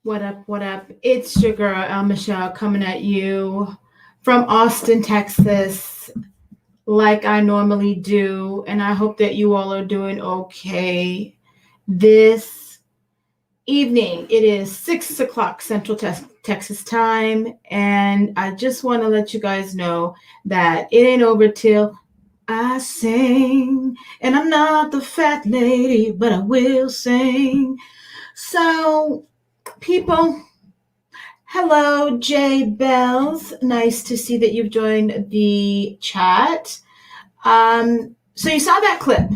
What up? What up? It's your girl, Michelle, coming at you from Austin, Texas, like I normally do. And I hope that you all are doing okay this evening. It is 6 o'clock Central Texas time. And I just want to let you guys know that it ain't over till I sing. And I'm not the fat lady, but I will sing. So, people, hello, Jay Bells. Nice to see that you've joined the chat. So you saw that clip,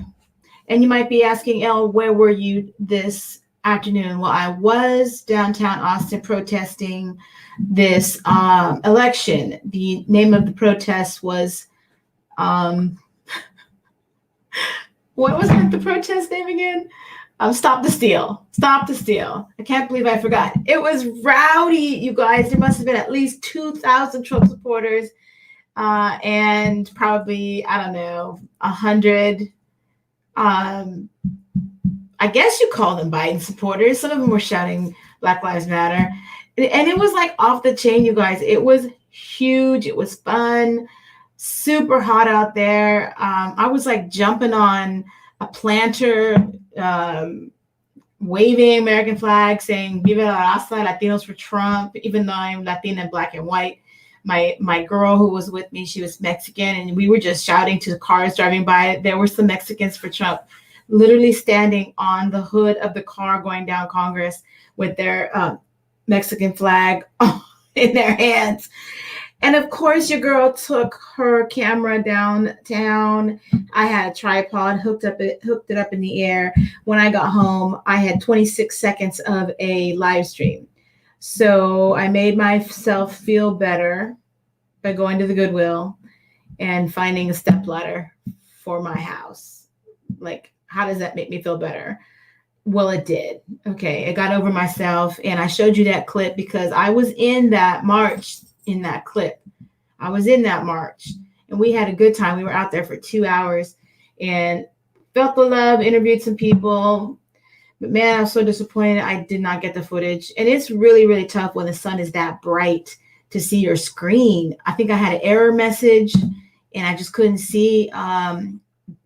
and you might be asking, Elle, where were you this afternoon? Well, I was downtown Austin protesting this election. The name of the protest was, um, what was the protest name again? Stop the steal. Stop the steal. I can't believe I forgot. It was rowdy, you guys. There must have been at least 2,000 Trump supporters and probably, I don't know, 100, I guess you call them Biden supporters. Some of them were shouting Black Lives Matter. And it was like off the chain, you guys. It was huge. It was fun. Super hot out there. I was like jumping on a planter, waving American flag, saying "Viva la Raza, Latinos for Trump." Even though I'm Latina, black and white, my girl who was with me, she was Mexican, and we were just shouting to the cars driving by. There were some Mexicans for Trump, literally standing on the hood of the car going down Congress with their Mexican flag in their hands. And of course, your girl took her camera downtown. I had a tripod, hooked it up in the air. When I got home, I had 26 seconds of a live stream. So I made myself feel better by going to the Goodwill and finding a stepladder for my house. Like, how does that make me feel better? Well, it did. Okay, I got over myself, and I showed you that clip because I was in that march. In that clip, I was in that march, and we had a good time. We were out there for 2 hours and felt the love, interviewed some people, but man, I was so disappointed I did not get the footage. And it's really, really tough when the sun is that bright to see your screen. I think I had an error message, and I just couldn't see that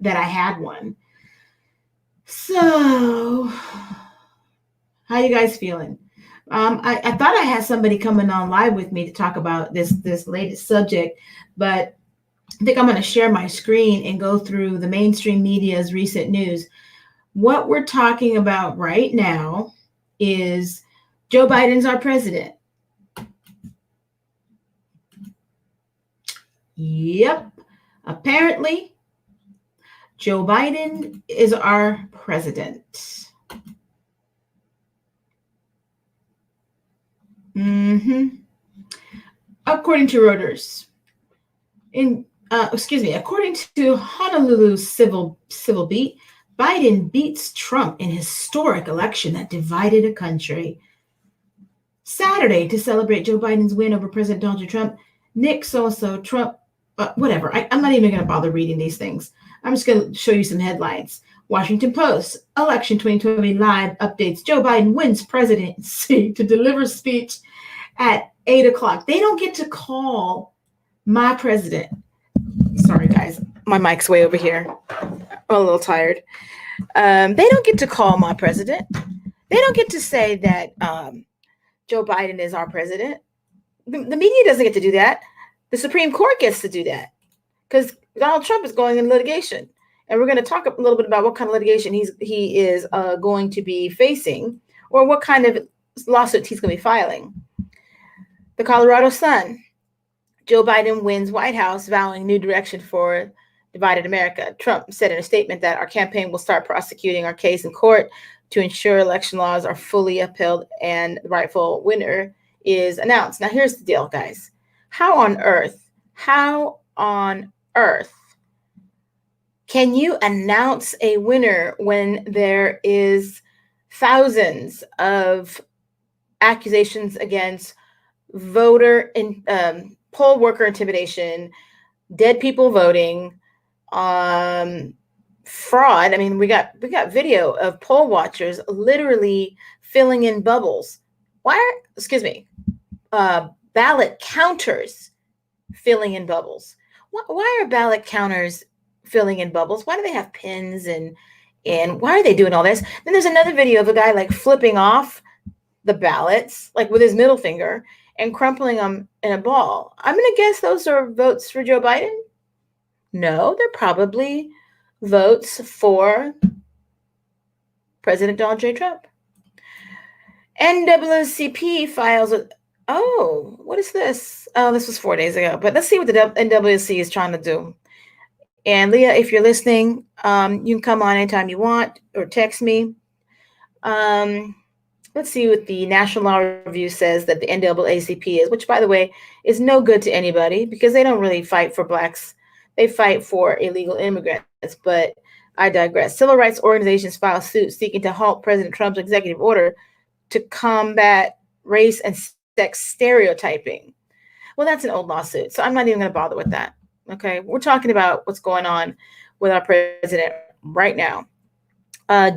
I had one. So, how you guys feeling? I thought I had somebody coming on live with me to talk about this latest subject, but I think I'm going to share my screen and go through the mainstream media's recent news. What we're talking about right now is Joe Biden's our president. Yep. Apparently, Joe Biden is our president. According to Reuters, according to Honolulu's civil beat, Biden beats Trump in historic election that divided a country. Saturday, to celebrate Joe Biden's win over President Donald Trump, Nick so-and-so, Trump, whatever. I'm not even going to bother reading these things. I'm just going to show you some headlines. Washington Post, election 2020 live updates. Joe Biden wins presidency to deliver speech at 8 o'clock. They don't get to call my president. Sorry, guys. My mic's way over here. I'm a little tired. They don't get to call my president. They don't get to say that Joe Biden is our president. The media doesn't get to do that. The Supreme Court gets to do that because Donald Trump is going in litigation. And we're going to talk a little bit about what kind of litigation he is going to be facing, or what kind of lawsuits he's going to be filing. The Colorado Sun, Joe Biden wins White House, vowing new direction for divided America. Trump said in a statement that our campaign will start prosecuting our case in court to ensure election laws are fully upheld and the rightful winner is announced. Now, here's the deal, guys. How on earth can you announce a winner when there is thousands of accusations against voter and poll worker intimidation, dead people voting, fraud? I mean, we got video of poll watchers literally filling in bubbles excuse me, ballot counters filling in bubbles. Why are ballot counters filling in bubbles? Why do they have pins and why are they doing all this? Then there's another video of a guy like flipping off the ballots, like with his middle finger and crumpling them in a ball. I'm going to guess those are votes for Joe Biden. No, they're probably votes for President Donald J. Trump. NAACP files oh, what is this? Oh, this was 4 days ago. But let's see what the NAACP is trying to do. And Leah, if you're listening, you can come on anytime you want or text me. Let's see what the National Law Review says that the NAACP is, which, by the way, is no good to anybody because they don't really fight for blacks. They fight for illegal immigrants. But I digress. Civil rights organizations file suits seeking to halt President Trump's executive order to combat race and sex stereotyping. Well, that's an old lawsuit, so I'm not even going to bother with that. Okay, we're talking about what's going on with our president right now.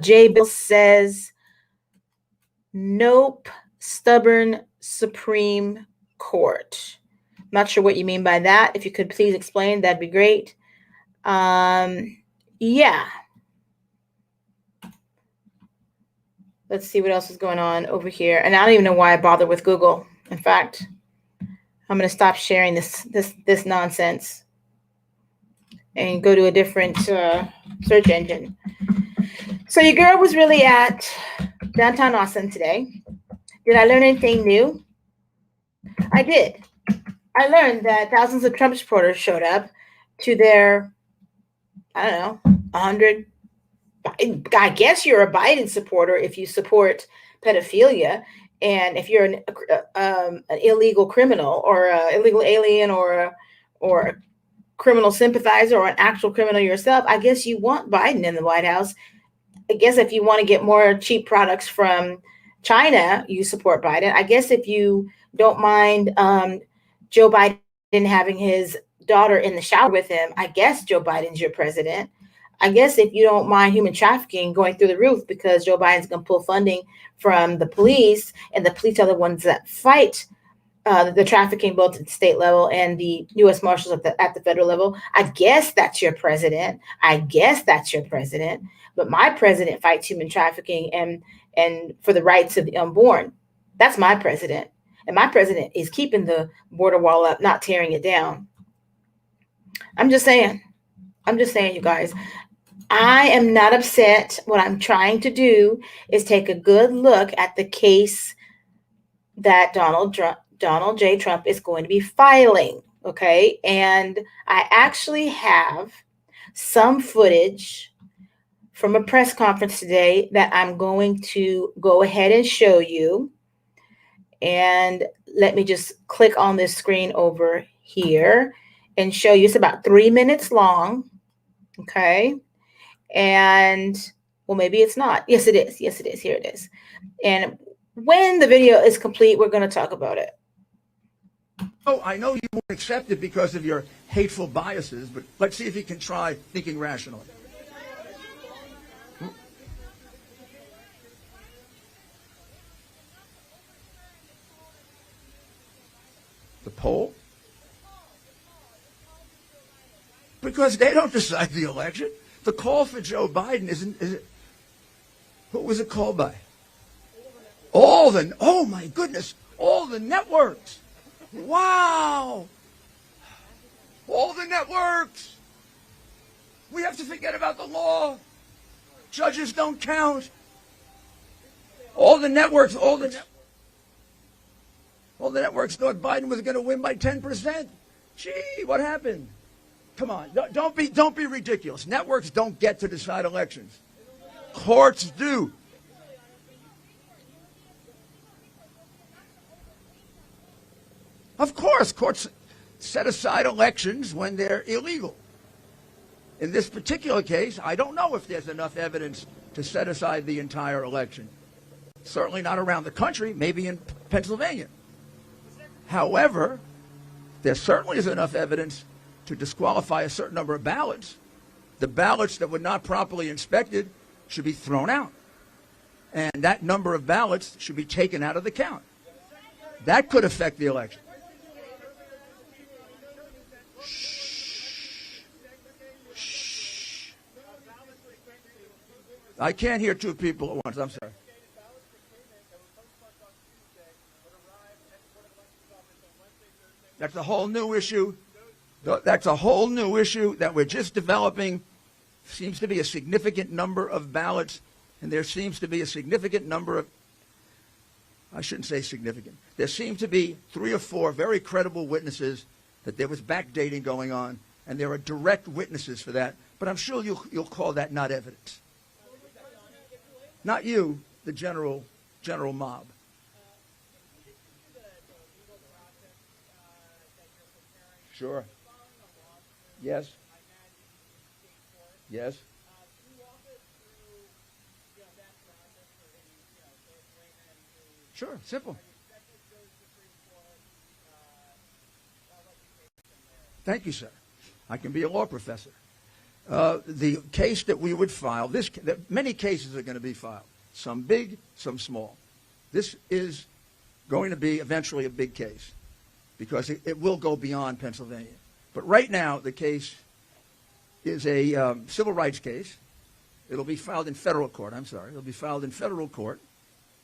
Jay Bill says, nope, stubborn Supreme Court. Not sure what you mean by that. If you could please explain, that'd be great. Yeah. Let's see what else is going on over here. And I don't even know why I bother with Google. In fact, I'm going to stop sharing this nonsense and go to a different search engine. So your girl was really at downtown Austin today. Did I learn anything new? I did. I learned that thousands of Trump supporters showed up to their, I don't know, 100. I guess you're a Biden supporter if you support pedophilia. And if you're an illegal criminal or an illegal alien or a criminal sympathizer or an actual criminal yourself, I guess you want Biden in the White House. I guess if you want to get more cheap products from China, you support Biden. I guess if you don't mind Joe Biden having his daughter in the shower with him, I guess Joe Biden's your president. I guess if you don't mind human trafficking going through the roof because Joe Biden's going to pull funding from the police, and the police are the ones that fight the trafficking both at the state level and the U.S. Marshals at the federal level, I guess that's your president. But my president fights human trafficking and for the rights of the unborn. That's my president. And my president is keeping the border wall up, not tearing it down. I'm just saying, you guys. I am not upset. What I'm trying to do is take a good look at the case that Donald J. Trump is going to be filing. Okay. And I actually have some footage from a press conference today that I'm going to go ahead and show you. And let me just click on this screen over here and show you. It's about 3 minutes long. Okay. And well, maybe it's not. Yes, it is. Here it is. And when the video is complete, we're going to talk about it. Oh, I know you won't accept it because of your hateful biases, but let's see if you can try thinking rationally. The poll? Because they don't decide the election. The call for Joe Biden is it? Who was it called by? Oh my goodness, all the networks. Wow. All the networks. We have to forget about the law. Judges don't count. All the networks, all the networks thought Biden was going to win by 10%. Gee, what happened? Come on, don't be ridiculous. Networks don't get to decide elections. Courts do. Of course, courts set aside elections when they're illegal. In this particular case, I don't know if there's enough evidence to set aside the entire election. Certainly not around the country, maybe in Pennsylvania. However, there certainly is enough evidence to disqualify a certain number of ballots. The ballots that were not properly inspected should be thrown out. And that number of ballots should be taken out of the count. That could affect the election. Shh. I can't hear two people at once. I'm sorry. That's a whole new issue. That's a whole new issue that we're just developing. Seems to be a significant number of ballots, and there seems to be a significant number of, I shouldn't say significant, there seem to be 3 or 4 very credible witnesses that there was backdating going on, and there are direct witnesses for that, but I'm sure you'll call that not evidence. Not you, the general mob. Sure. Yes. Yes. Sure, simple. Thank you, sir. I can be a law professor. The case that we would file, many cases are going to be filed, some big, some small. This is going to be eventually a big case because it will go beyond Pennsylvania. But right now, the case is a civil rights case. It'll be filed in federal court. I'm sorry. It'll be filed in federal court.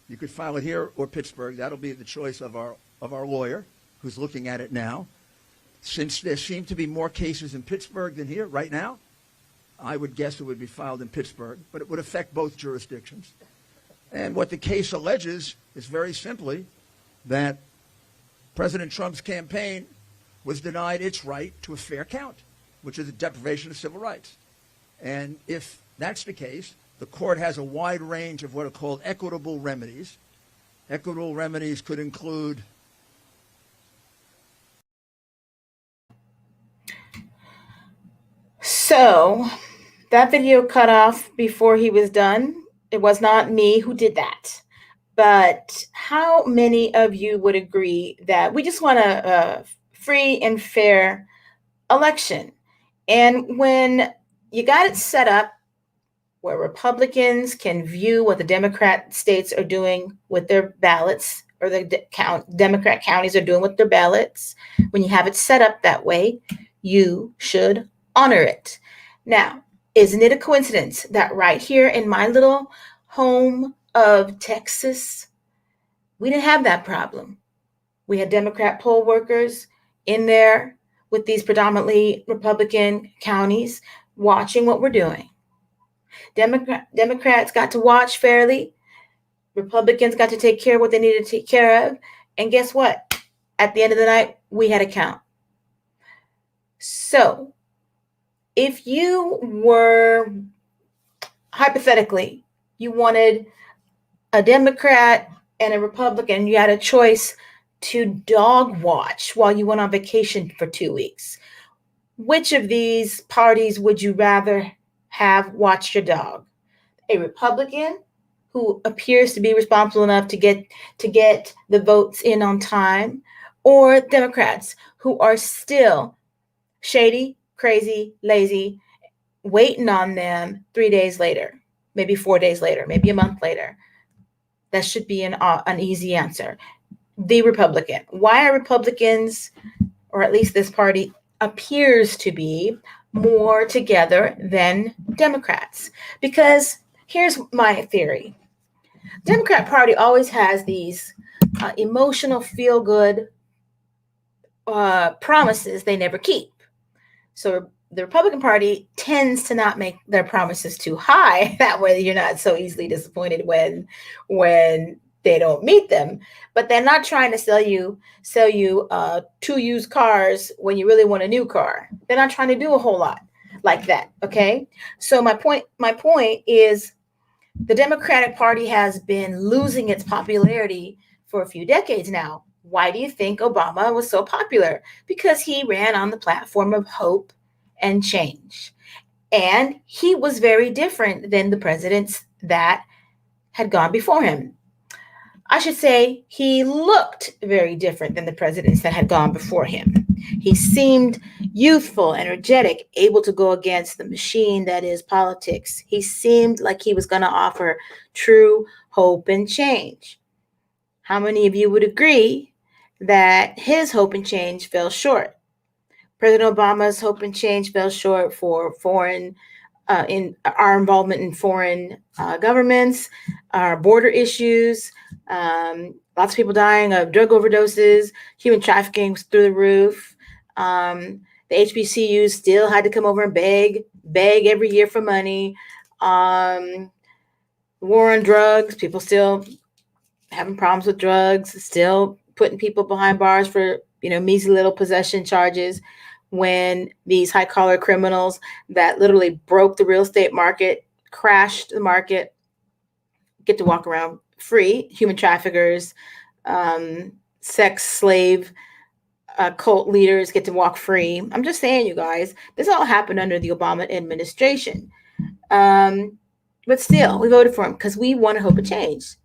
You could file it here or Pittsburgh. That'll be the choice of our lawyer who's looking at it now. Since there seem to be more cases in Pittsburgh than here right now, I would guess it would be filed in Pittsburgh, but it would affect both jurisdictions. And what the case alleges is very simply that President Trump's campaign was denied its right to a fair count, which is a deprivation of civil rights. And if that's the case, the court has a wide range of what are called equitable remedies. Equitable remedies could include So that video cut off before he was done. It was not me who did that. But how many of you would agree that we just want a free and fair election? And when you got it set up where Republicans can view what the Democrat states are doing with their ballots, or the Democrat counties are doing with their ballots, when you have it set up that way, you should honor it. Now, isn't it a coincidence that right here in my little home of Texas, we didn't have that problem? We had Democrat poll workers in there with these predominantly Republican counties watching what we're doing. Democrats got to watch fairly. Republicans got to take care of what they needed to take care of. And guess what? At the end of the night, we had a count. So if you were, hypothetically, you wanted a Democrat and a Republican, you had a choice to dog watch while you went on vacation for 2 weeks. Which of these parties would you rather have watched your dog? A Republican who appears to be responsible enough to get the votes in on time, or Democrats who are still shady, crazy, lazy, waiting on them 3 days later, maybe 4 days later, maybe a month later? That should be an easy answer. The Republican. Why are Republicans, or at least this party, appears to be more together than Democrats? Because here's my theory. Democrat Party always has these emotional feel-good promises they never keep. So the Republican Party tends to not make their promises too high. That way you're not so easily disappointed when they don't meet them. But they're not trying to sell you 2 used cars when you really want a new car. They're not trying to do a whole lot like that. Okay. So my point is, the Democratic Party has been losing its popularity for a few decades now. Why do you think Obama was so popular? Because he ran on the platform of hope and change. And he was very different than the presidents that had gone before him. I should say he looked very different than the presidents that had gone before him. He seemed youthful, energetic, able to go against the machine that is politics. He seemed like he was going to offer true hope and change. How many of you would agree that his hope and change fell short. President Obama's hope and change fell short for foreign in our involvement in foreign governments, our border issues, lots of people dying of drug overdoses, human trafficking was through the roof. The HBCUs still had to come over and beg every year for money. War on drugs, people still having problems with drugs, still putting people behind bars for, measly little possession charges, when these high collar criminals that literally broke the real estate market, crashed the market, get to walk around free. Human traffickers, sex slave, cult leaders get to walk free. I'm just saying, you guys, this all happened under the Obama administration. But still, we voted for him because we want to hope a change.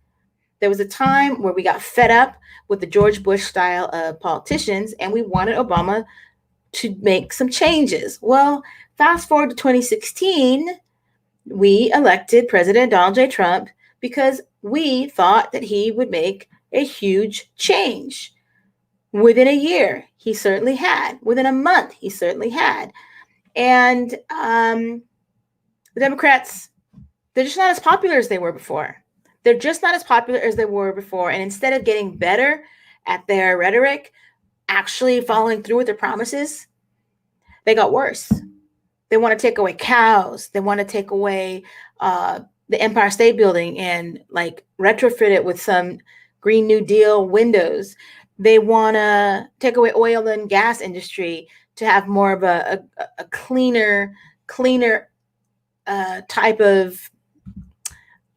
There was a time where we got fed up with the George Bush style of politicians, and we wanted Obama to make some changes. Well, fast forward to 2016, we elected President Donald J. Trump because we thought that he would make a huge change. Within a year, he certainly had. Within a month, he certainly had. And the Democrats, they're just not as popular as they were before. They're just not as popular as they were before. And instead of getting better at their rhetoric, actually following through with their promises, they got worse. They want to take away cows. They want to take away the Empire State Building and retrofit it with some Green New Deal windows. They want to take away oil and gas industry to have more of a cleaner type of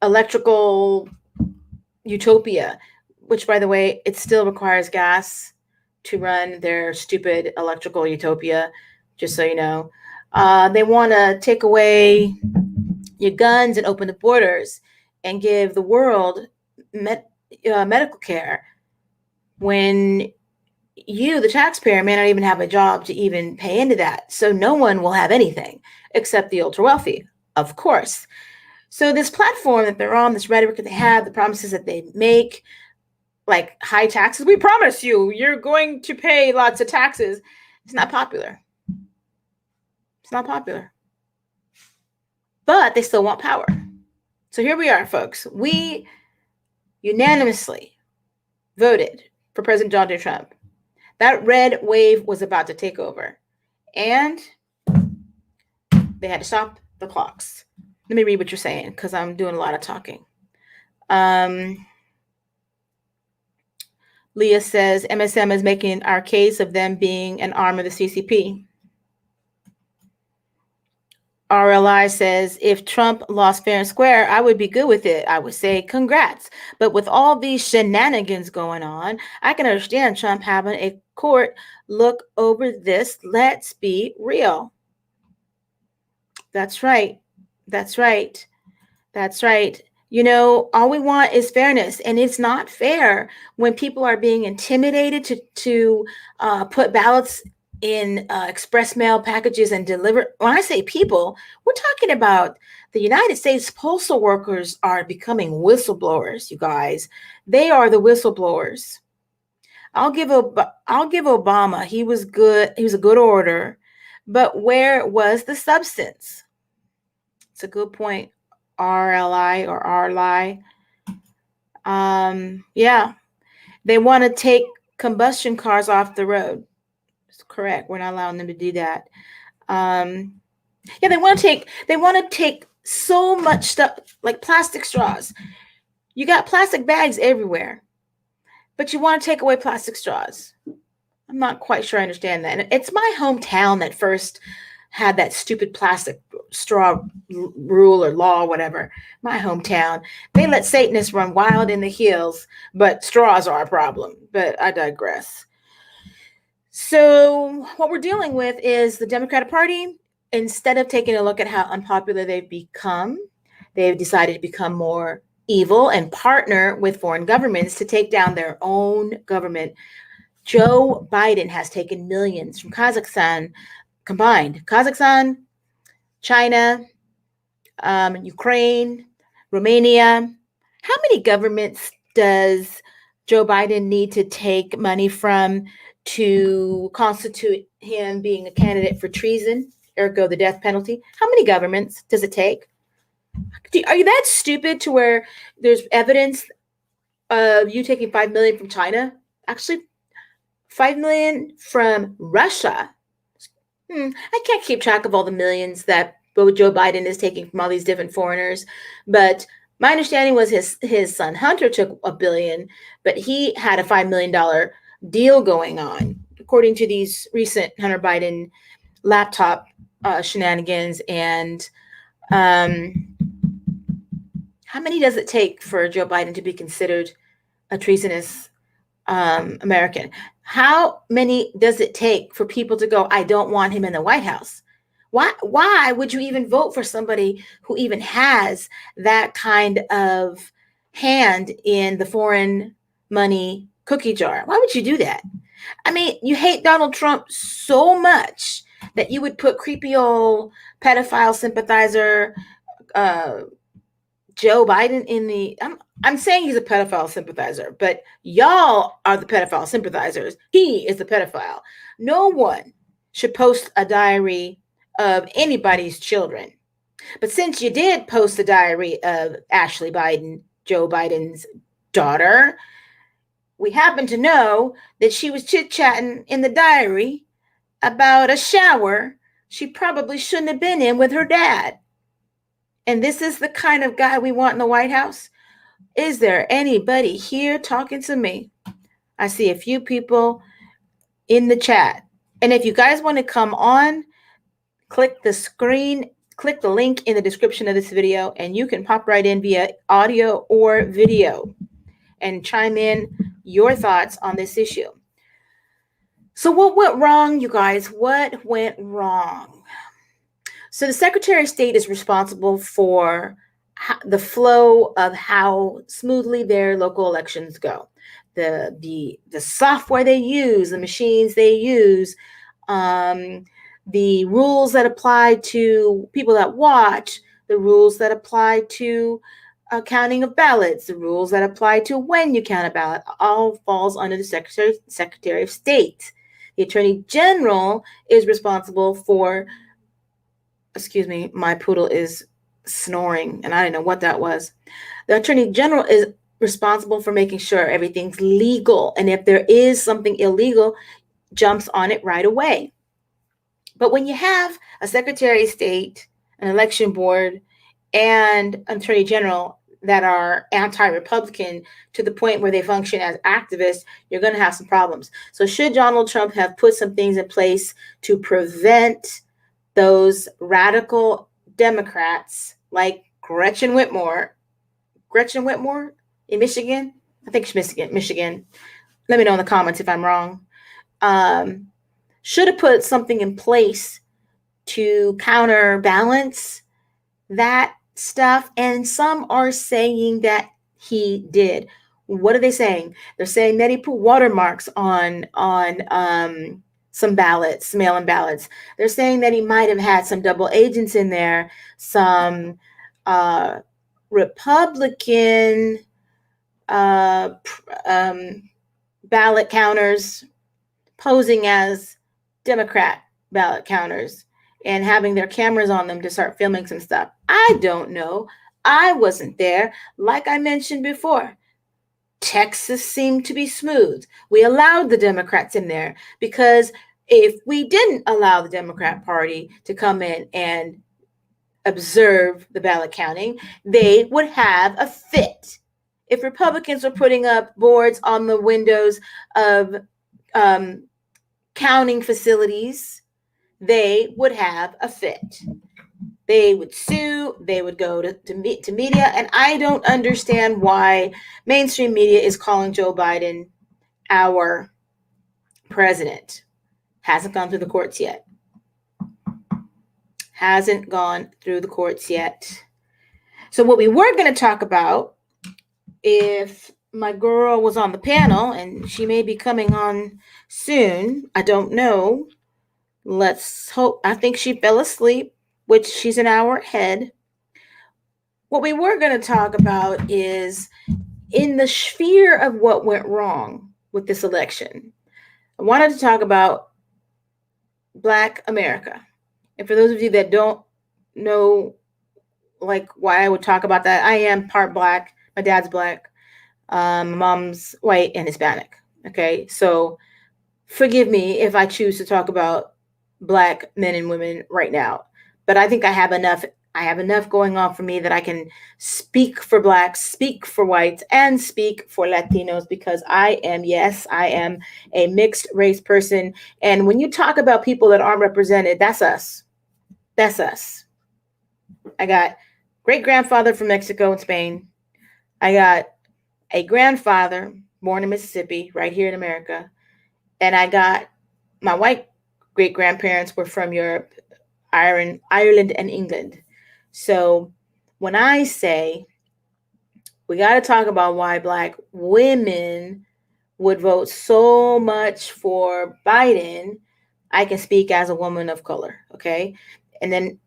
electrical utopia, which, by the way, it still requires gas to run their stupid electrical utopia, just so you know. They want to take away your guns and open the borders and give the world medical care when you, the taxpayer, may not even have a job to even pay into that. So no one will have anything except the ultra wealthy, of course. So this platform that they're on, this rhetoric that they have, the promises that they make, like high taxes, we promise you, you're going to pay lots of taxes. It's not popular. It's not popular. But they still want power. So here we are, folks. We unanimously voted for President Donald J. Trump. That red wave was about to take over. And they had to stop the clocks. Let me read what you're saying, because I'm doing a lot of talking. Leah says, MSM is making our case of them being an arm of the CCP. RLI says, if Trump lost fair and square, I would be good with it. I would say congrats. But with all these shenanigans going on, I can understand Trump having a court look over this. Let's be real. That's right. That's right. That's right. All we want is fairness, and it's not fair when people are being intimidated to put ballots in express mail packages and deliver. When I say people, we're talking about the United States postal workers are becoming whistleblowers, you guys. They are the whistleblowers. I'll give Obama. He was good. He was a good orator, but where was the substance? It's a good point. RLI or RLI. Yeah. They want to take combustion cars off the road. It's correct. We're not allowing them to do that. They want to take so much stuff, like plastic straws. You got plastic bags everywhere, but you want to take away plastic straws. I'm not quite sure I understand that. And it's my hometown that first had that stupid plastic straw rule or law, whatever. My hometown. They let Satanists run wild in the hills, but straws are a problem. But I digress. So what we're dealing with is the Democratic Party, instead of taking a look at how unpopular they've become, they've decided to become more evil and partner with foreign governments to take down their own government. Joe Biden has taken millions from Kazakhstan combined. Kazakhstan, China, Ukraine, Romania. How many governments does Joe Biden need to take money from to constitute him being a candidate for treason, ergo the death penalty? How many governments does it take? Are you that stupid to where there's evidence of you taking 5 million from China? Actually, 5 million from Russia. I can't keep track of all the millions that Joe Biden is taking from all these different foreigners, but my understanding was his son Hunter took $1 billion, but he had a $5 million deal going on, according to these recent Hunter Biden laptop shenanigans. And how many does it take for Joe Biden to be considered a treasonous American? How many does it take for people to go, I don't want him in the White House? Why would you even vote for somebody who even has that kind of hand in the foreign money cookie jar? Why would you do that? I mean, you hate Donald Trump so much that you would put creepy old pedophile sympathizer Joe Biden in the, I'm saying he's a pedophile sympathizer, but y'all are the pedophile sympathizers. He is the pedophile. No one should post a diary of anybody's children. But since you did post a diary of Ashley Biden, Joe Biden's daughter, we happen to know that she was chit-chatting in the diary about a shower she probably shouldn't have been in with her dad. And this is the kind of guy we want in the White House? Is there anybody here talking to me? I see a few people in the chat. And if you guys want to come on, click the screen, click the link in the description of this video, and you can pop right in via audio or video and chime in your thoughts on this issue. So what went wrong, you guys? What went wrong? So the Secretary of State is responsible for the flow of how smoothly their local elections go. The software they use, the machines they use, the rules that apply to people that watch, the rules that apply to counting of ballots, the rules that apply to when you count a ballot, all falls under the Secretary of State. The Attorney General is responsible for, excuse me, my poodle is snoring and I didn't know what that was. The Attorney General is responsible for making sure everything's legal. And if there is something illegal, jumps on it right away. But when you have a Secretary of State, an election board, and an Attorney General that are anti-Republican to the point where they function as activists, you're going to have some problems. So should Donald Trump have put some things in place to prevent those radical Democrats like Gretchen Whitmer in Michigan? I think it's Michigan. Let me know in the comments if I'm wrong. Should have put something in place to counterbalance that stuff. And some are saying that he did. What are they saying? They're saying that he put watermarks on some ballots, mail-in ballots. They're saying that he might have had some double agents in there, some Republican ballot counters posing as Democrat ballot counters and having their cameras on them to start filming some stuff. I don't know. I wasn't there. Like I mentioned before, Texas seemed to be smooth. We allowed the Democrats in there because if we didn't allow the Democrat Party to come in and observe the ballot counting, they would have a fit. If Republicans were putting up boards on the windows of counting facilities, they would have a fit. They would sue, they would go to media, and I don't understand why mainstream media is calling Joe Biden our president. Hasn't gone through the courts yet. Hasn't gone through the courts yet. So what we were going to talk about, if my girl was on the panel, and she may be coming on soon, I don't know. Let's hope. I think she fell asleep, which she's an hour ahead. What we were going to talk about is in the sphere of what went wrong with this election, I wanted to talk about Black America. And for those of you that don't know, like, why I would talk about that, I am part Black. My dad's Black. My mom's white and Hispanic. Okay, so forgive me if I choose to talk about Black men and women right now, but I think I have enough. I have enough going on for me that I can speak for Blacks, speak for whites, and speak for Latinos because I am, yes, I am a mixed race person. And when you talk about people that aren't represented, that's us. That's us. I got great grandfather from Mexico and Spain. I got a grandfather born in Mississippi, right here in America. And I got my white great grandparents were from Europe, Ireland, and England. So when I say we got to talk about why Black women would vote so much for Biden, I can speak as a woman of color. Okay. And then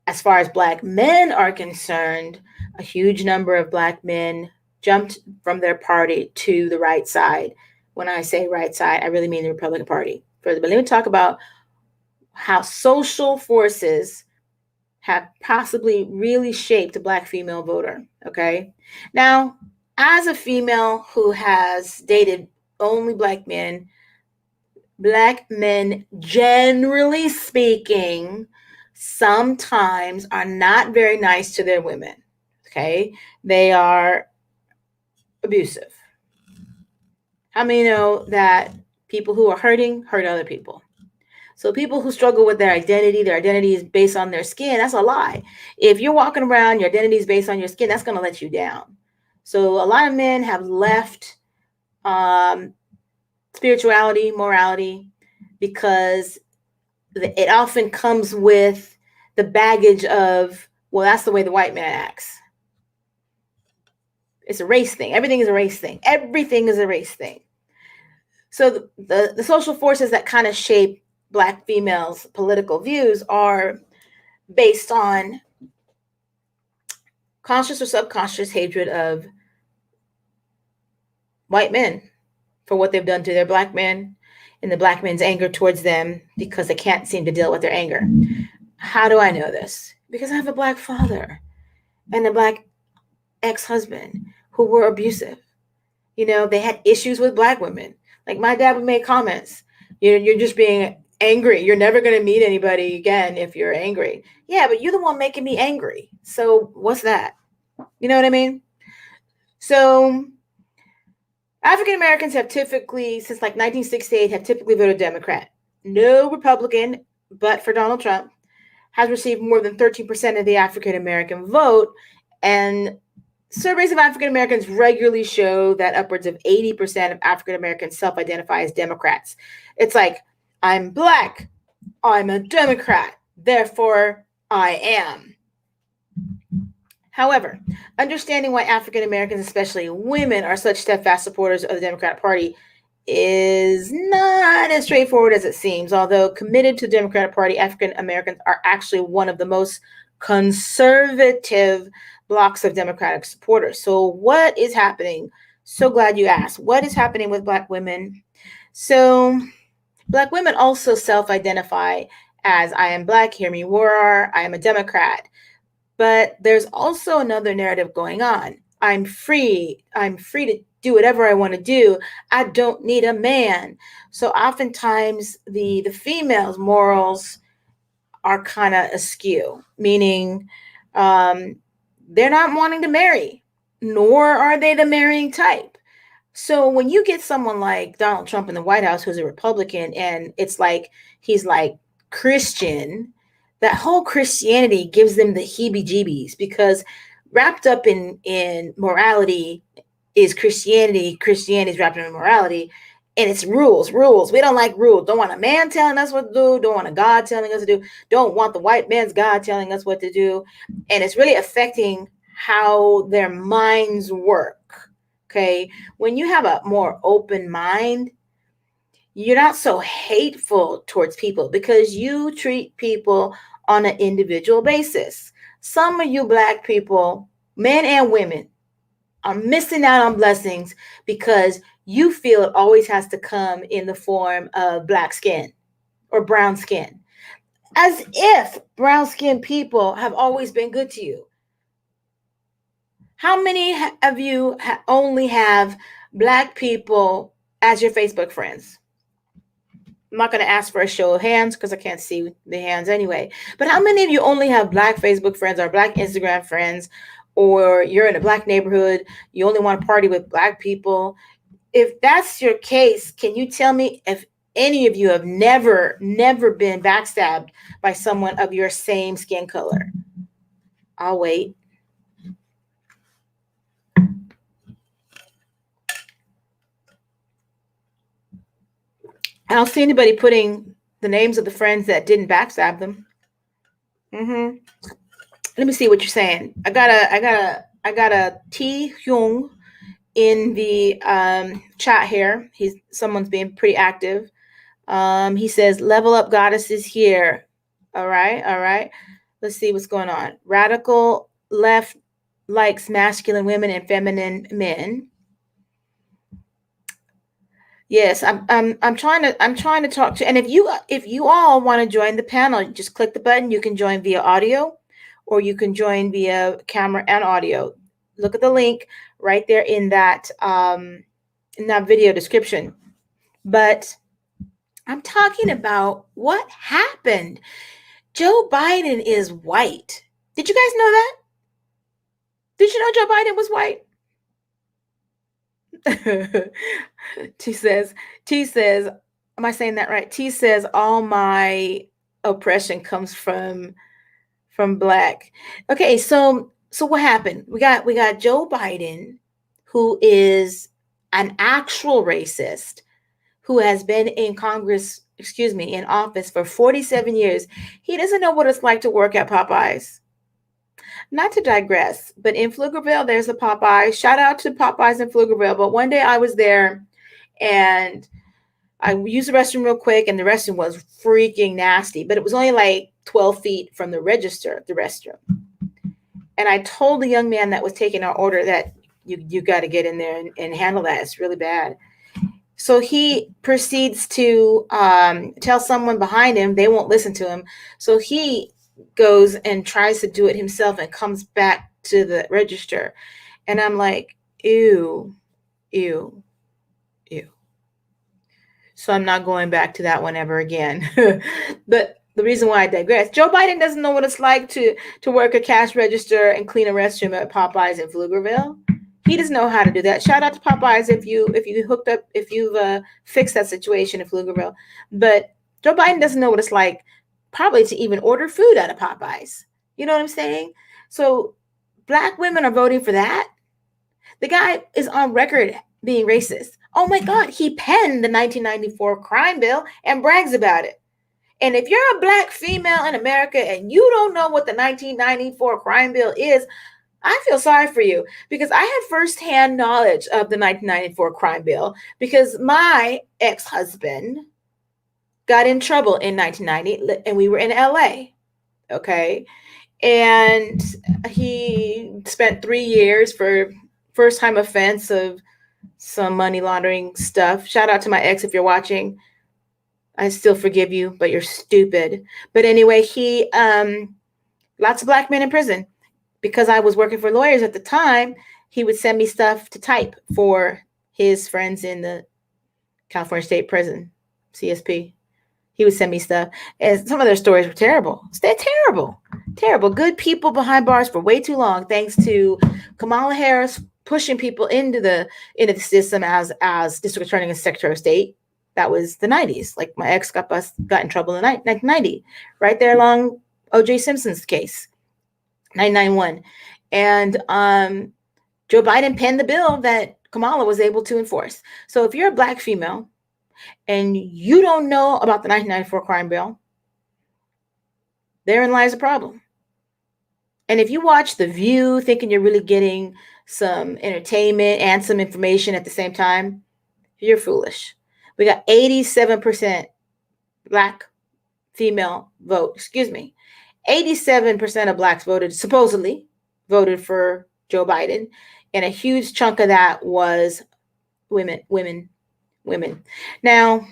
as far as Black men are concerned, a huge number of Black men jumped from their party to the right side. When I say right side, I really mean the Republican Party. But let me talk about how social forces have possibly really shaped the Black female voter. Okay. Now, as a female who has dated only Black men, generally speaking, sometimes are not very nice to their women. Okay. They are abusive. How many know that people who are hurting hurt other people? So people who struggle with their identity is based on their skin, that's a lie. If you're walking around, your identity is based on your skin, that's going to let you down. So a lot of men have left spirituality, morality, because it often comes with the baggage of, well, that's the way the white man acts. It's a race thing. Everything is a race thing. Everything is a race thing. So the social forces that kind of shape Black females' political views are based on conscious or subconscious hatred of white men for what they've done to their Black men and the Black men's anger towards them because they can't seem to deal with their anger. How do I know this? Because I have a Black father and a Black ex-husband who were abusive. You know, they had issues with Black women. Like my dad would make comments, you're just being angry. You're never going to meet anybody again if you're angry. Yeah, but you're the one making me angry. So what's that? You know what I mean? So African Americans have typically, since like 1968, have typically voted Democrat. No Republican, but for Donald Trump, has received more than 13% of the African American vote. And surveys of African Americans regularly show that upwards of 80% of African Americans self-identify as Democrats. It's like, I'm Black, I'm a Democrat, therefore I am. However, understanding why African Americans, especially women, are such steadfast supporters of the Democratic Party is not as straightforward as it seems. Although committed to the Democratic Party, African Americans are actually one of the most conservative blocs of Democratic supporters. So what is happening? So glad you asked. What is happening with Black women? So Black women also self-identify as I am Black, hear me roar, I am a Democrat. But there's also another narrative going on. I'm free to do whatever I want to do. I don't need a man. So oftentimes the females' morals are kind of askew, meaning they're not wanting to marry, nor are they the marrying type. So when you get someone like Donald Trump in the White House, who's a Republican, and it's like he's like Christian, that whole Christianity gives them the heebie-jeebies because wrapped up in morality is Christianity. Christianity is wrapped up in morality, and it's rules. We don't like rules. Don't want a man telling us what to do. Don't want a God telling us to do. Don't want the white man's God telling us what to do. And it's really affecting how their minds work. Okay. When you have a more open mind, you're not so hateful towards people because you treat people on an individual basis. Some of you Black people, men and women, are missing out on blessings because you feel it always has to come in the form of black skin or brown skin, as if brown skinned people have always been good to you. How many of you only have black people as your Facebook friends? I'm not going to ask for a show of hands because I can't see the hands anyway. But how many of you only have black Facebook friends or black Instagram friends, or you're in a black neighborhood, you only want to party with black people? If that's your case, can you tell me if any of you have never been backstabbed by someone of your same skin color? I'll wait. I don't see anybody putting the names of the friends that didn't backstab them. Let me see what you're saying. I got a T Hyung in the chat here. Someone's being pretty active. He says, "Level up goddesses here." All right. Let's see what's going on. Radical left likes masculine women and feminine men. Yes, I'm trying to talk to, and if you all want to join the panel, just click the button. You can join via audio, or you can join via camera and audio. Look at the link right there in that video description. But I'm talking about what happened. Joe Biden is white. Did you guys know that? Did you know Joe Biden was white? T says, am I saying that right? T says, all my oppression comes from black. Okay, so what happened? We got Joe Biden, who is an actual racist, who has been in in office for 47 years. He doesn't know what it's like to work at Popeyes. Not to digress, but in Pflugerville, there's a Popeyes. Shout out to Popeyes in Pflugerville. But one day I was there and I used the restroom real quick, and the restroom was freaking nasty, but it was only like 12 feet from the register, the restroom. And I told the young man that was taking our order that you got to get in there and handle that. It's really bad. So he proceeds to tell someone behind him. They won't listen to him. So he goes and tries to do it himself and comes back to the register. And I'm like, ew. So I'm not going back to that one ever again. But the reason why I digress, Joe Biden doesn't know what it's like to work a cash register and clean a restroom at Popeyes in Pflugerville. He doesn't know how to do that. Shout out to Popeyes if you hooked up, if you've fixed that situation in Pflugerville. But Joe Biden doesn't know what it's like probably to even order food out of Popeyes. You know what I'm saying? So black women are voting for that. The guy is on record being racist. Oh my God, he penned the 1994 crime bill and brags about it. And if you're a black female in America and you don't know what the 1994 crime bill is, I feel sorry for you, because I had firsthand knowledge of the 1994 crime bill because my ex-husband got in trouble in 1990 and we were in LA. Okay. And he spent 3 years for first time offense of some money laundering stuff. Shout out to my ex if you're watching. I still forgive you, but you're stupid. But anyway, he lots of black men in prison. Because I was working for lawyers at the time, he would send me stuff to type for his friends in the California State Prison, CSP. He would send me stuff. And some of their stories were terrible. They're terrible. Good people behind bars for way too long, thanks to Kamala Harris pushing people into the system as district attorney and secretary of state. That was the 90s. Like my ex got in trouble in 1990, right there along O.J. Simpson's case. 991. And Joe Biden penned the bill that Kamala was able to enforce. So if you're a black female and you don't know about the 1994 crime bill, therein lies a problem. And if you watch The View thinking you're really getting some entertainment and some information at the same time, you're foolish. We got 87% black female vote. 87% of blacks supposedly voted for Joe Biden. And a huge chunk of that was women. Now,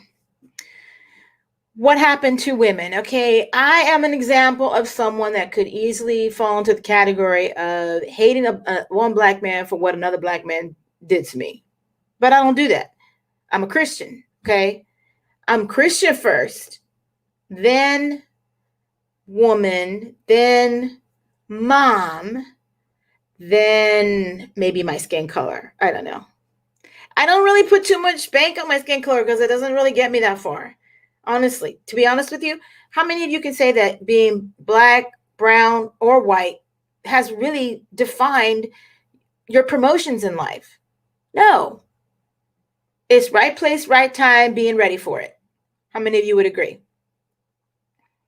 what happened to women? Okay, I am an example of someone that could easily fall into the category of hating one black man for what another black man did to me. But I don't do that. I'm a Christian, okay? I'm Christian first, then woman, then mom, then maybe my skin color. I don't know. I don't really put too much bank on my skin color because it doesn't really get me that far. Honestly, to be honest with you, how many of you can say that being black, brown, or white has really defined your promotions in life? No. It's right place, right time, being ready for it. How many of you would agree?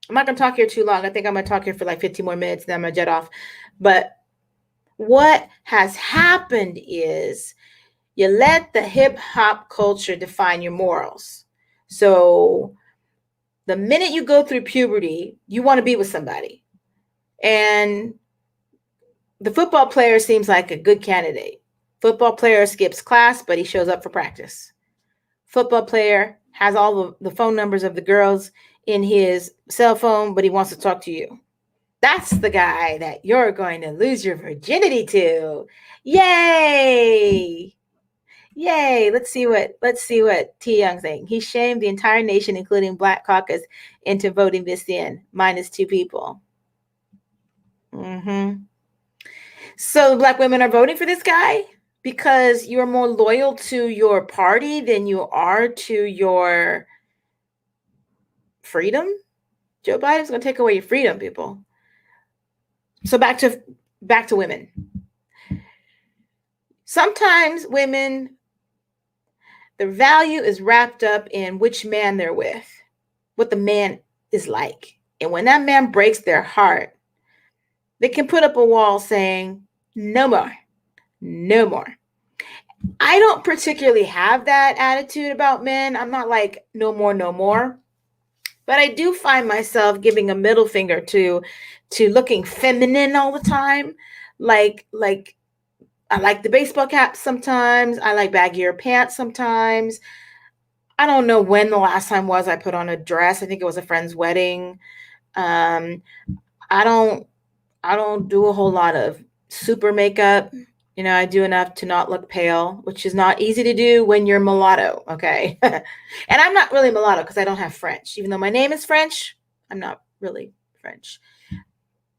I'm not going to talk here too long. I think I'm going to talk here for like 15 more minutes, then I'm going to jet off. But what has happened is you let the hip hop culture define your morals. So the minute you go through puberty, you want to be with somebody. And the football player seems like a good candidate. Football player skips class, but he shows up for practice. Football player has all the phone numbers of the girls in his cell phone, but he wants to talk to you. That's the guy that you're going to lose your virginity to. Yay! Yay! Let's see what T. Young's saying. He shamed the entire nation, including Black Caucus, into voting this in, minus 2 people. So Black women are voting for this guy because you're more loyal to your party than you are to your freedom. Joe Biden's going to take away your freedom, people. So back to women. Sometimes women, their value is wrapped up in which man they're with, what the man is like. And when that man breaks their heart, they can put up a wall saying, no more, no more. I don't particularly have that attitude about men. I'm not like, no more, no more. But I do find myself giving a middle finger to looking feminine all the time. Like I like the baseball cap sometimes. I like baggier pants sometimes. I don't know when the last time was I put on a dress. I think it was a friend's wedding. I don't do a whole lot of super makeup. You know, I do enough to not look pale, which is not easy to do when you're mulatto, okay? And I'm not really mulatto because I don't have French. Even though my name is French, I'm not really French.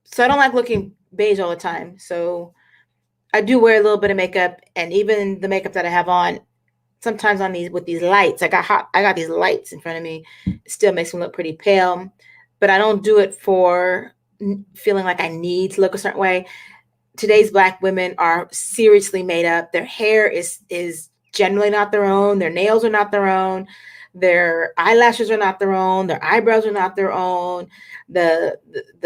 So I don't like looking beige all the time. So I do wear a little bit of makeup, and even the makeup that I have on, sometimes on with these lights, I got these lights in front of me. It still makes me look pretty pale, but I don't do it for feeling like I need to look a certain way. Today's Black women are seriously made up. Their hair is generally not their own. Their nails are not their own. Their eyelashes are not their own. Their eyebrows are not their own. The